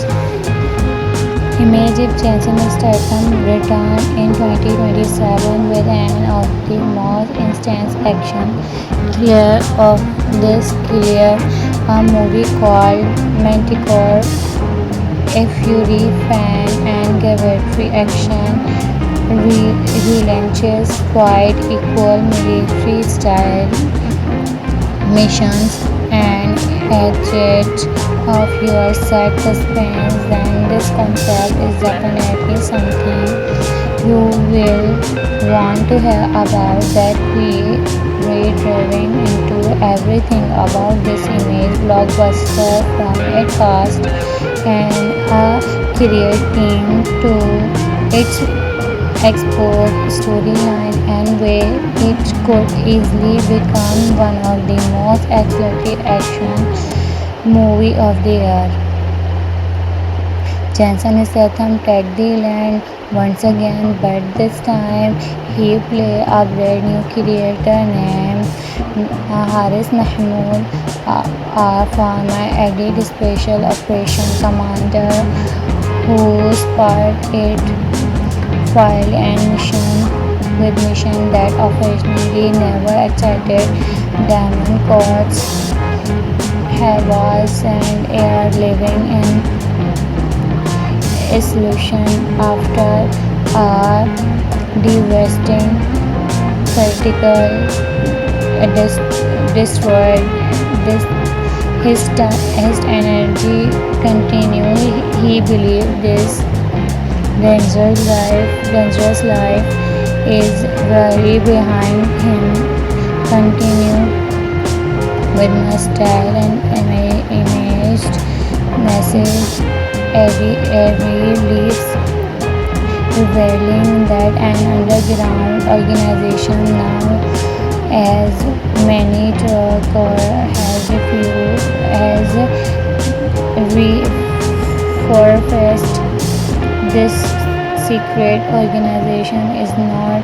Image if Jensen Statham returned in 2027 with an of the most intense action thriller of this clear, a movie called Manticore, a Fury fan and gravity action relentless quite equal military style missions and edge of your set suspense, then this concept is definitely something you will want to hear about. That we driving into everything about this image blockbuster from a cast and a creative team to its export storyline and way it could easily become one of the most accelerated action movie of the year. Jensen Statham take the land once again, but this time he play a brand new creator named Haris Mahmoud, a former elite special operation commander whose part it file and mission that occasionally never excited Damon Courts Havas and air living in isolation after a devastating critical destroyed his energy continued. He believed this dangerous life is really behind him. Continue with my style and imaged message. Every leaves revealing that an underground organization now as many talk or has reforfaced. This secret organization is not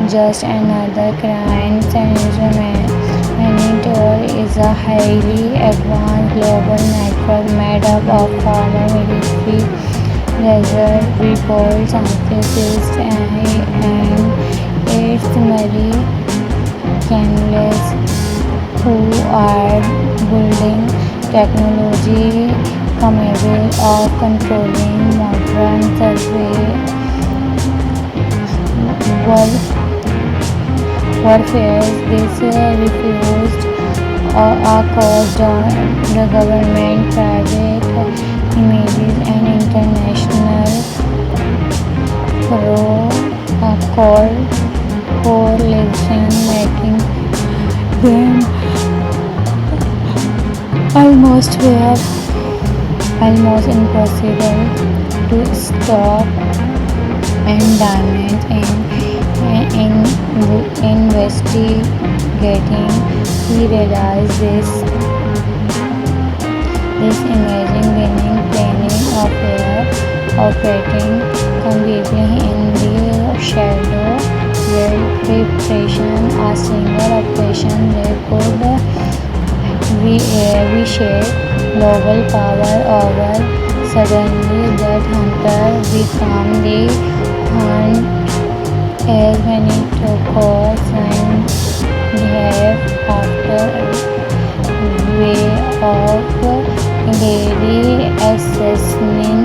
just another crime syndicate. Monitor is a highly advanced global network made up of former military reserve scientists and its Marie Canlis who are building technology capable of controlling modern survey warfare. This refused caused the government, private images, and international coalition, making them almost impossible to stop. And diamond in investigating, he realized this imagine winning planning affair operating completely in the shadow, where preparation a single operation they could reshape global power over. Suddenly that hunter became the hunt as many course and behave after way of daily assessing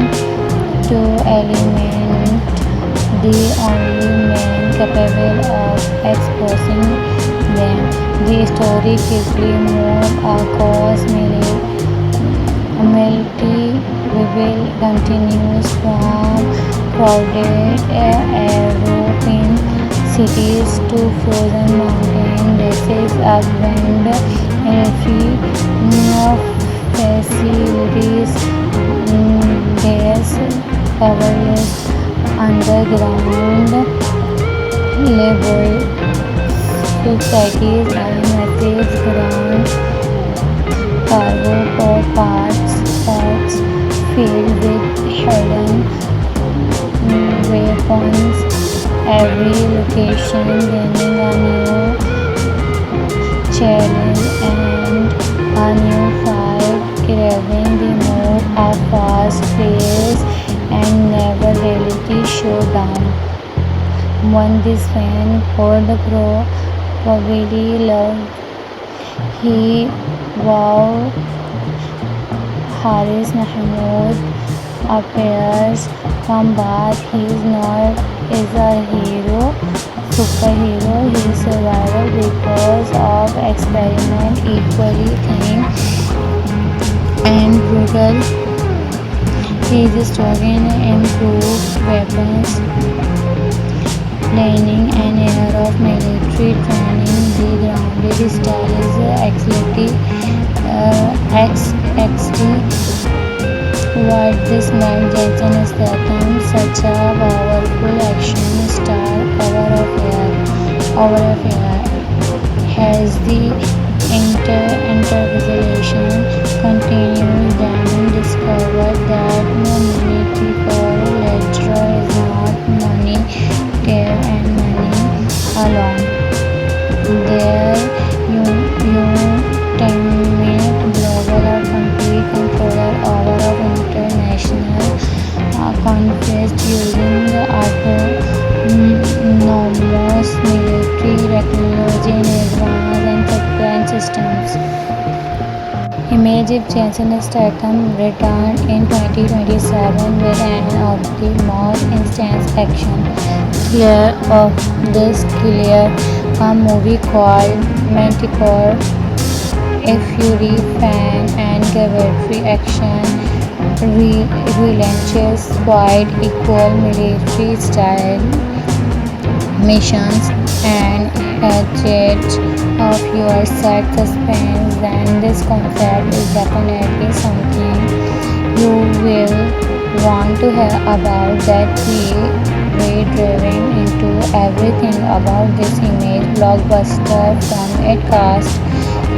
to eliminate the only man capable of exposing them. The story quickly moved across multi-level continues from crowded European cities to frozen mountain races, upwind free facilities, there's powerless underground labor societies and massive ground cargo parts filled with hidden weapons. Every location bringing a new challenge and a new fight, craving the more a fast pace and never reality showdown. One this fan for the probably loved. He vowed Haris Mahmood appears from birth. He is not is a superhero. He survived because of experiment equally thin and brutal. He is struggling improved weapons planning and era of military training. The grounded style is XT. What this man Jensen Statham, such a powerful action star, over of air, has the interpretation continues. Diamond discovered that mobility for Ledger is not money, care and money alone. Their ultimate global or complete controller over of international conflict using the autonomous military technology in advanced and supply systems. Image if Jensen Statham returned in 2027 with an of the most intense action thriller of this clear, a movie called Manticore, a fury fan and cavalry action, relentless, quite equal military style missions and edge of your set suspense, then this concept is definitely something you will want to hear about. That we driving into everything about this image blockbuster, from its cast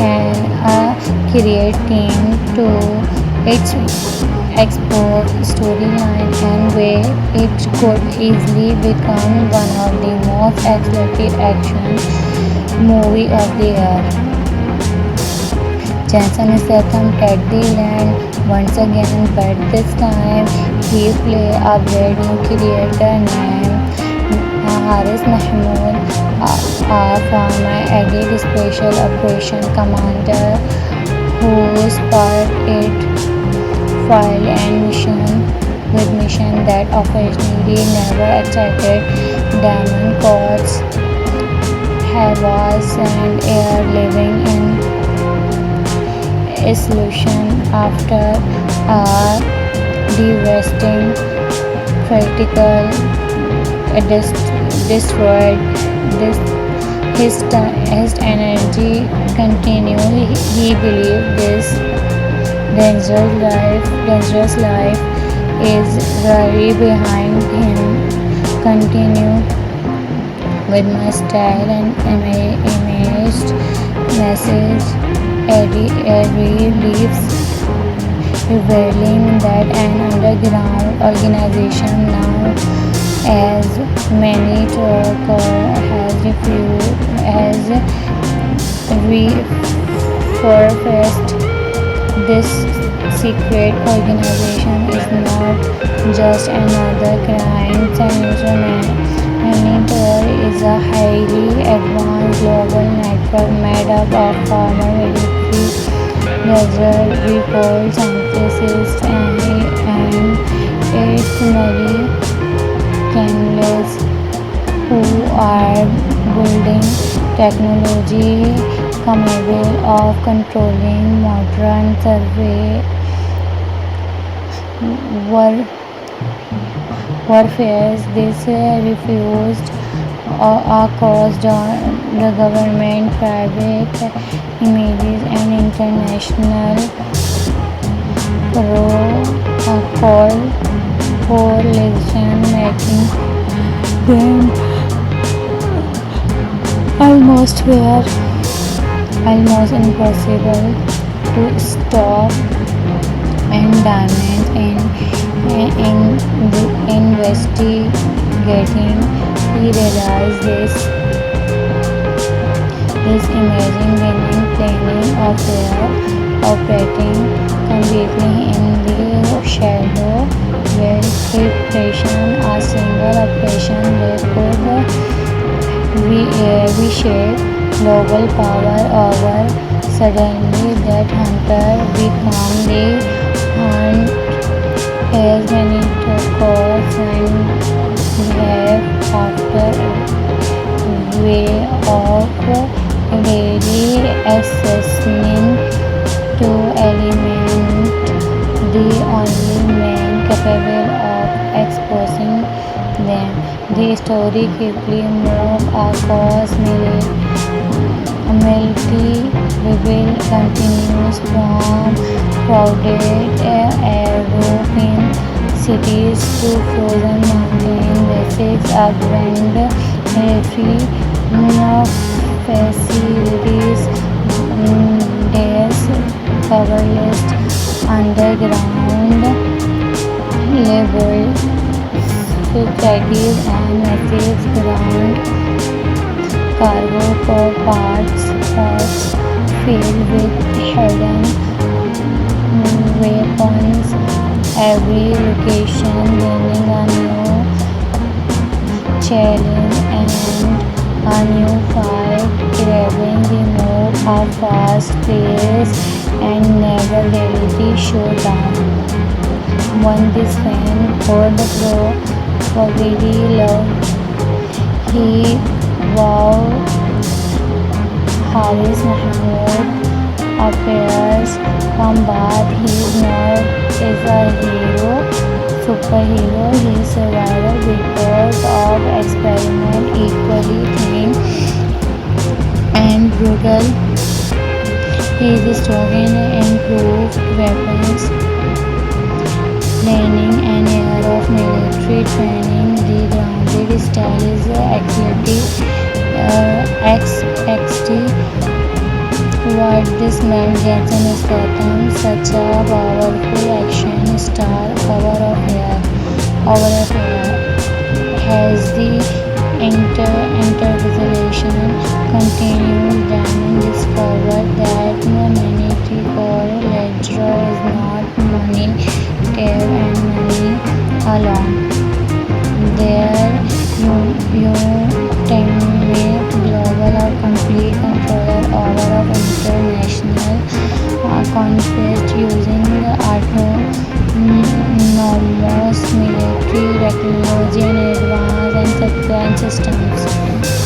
and a creative team to its export storyline and way, it could easily become one of the most accelerated action movie of the year. Jensen Statham at the land once again, but this time he played a brand new creator named Haris Mahmood, a former elite special operation commander who sparked it file and mission that occasionally never excited diamond coats, Havas and air living in isolation after a devastating critical destroyed this, his energy continually. He believed this dangerous life is very behind him. Continue with my style and imaged message. Eddie leaves revealing that an underground organization now as many Turk has resurfaced. This secret organization is not just another crime syndrome. Monitor is a highly advanced global network made up of former military report scientists and ethnically candidates who are building technology capable of controlling modern survey warfare. This refused across the government, private images, and international coalition, making them almost impossible to stop. And diamonds in investigating, he realized this imagine winning planning affair operating completely in the shadow, with preparation a single operation that could reshape global power over. Suddenly that hunter become the hunt as many courts and have after way of daily assessing to eliminate the only man capable of exposing them. The story quickly moved across multi-level continues from crowded European cities to frozen mountain bases, a grand military facilities, there's coverless underground level societies and massive ground cargo for parts filled with hidden weapons. Every location bringing a new challenge and a new fight, grabbing the move a fast pace and never reality showdown. One this fan for the probably love. He vowed Haris Mahmoud appears combat. He's not is a superhero. He survived because of experiment equally thin and brutal. He is strong in improved weapons planning and era of military training. The grounded style is XT. What this man Jensen Statham, such a powerful action star, over of hair, has the interpretation continued. Diamond discovered that monetary for ledger is not money, care and money alone. Their ultimate global or complete controller over of international conquest using technology and advanced and systems.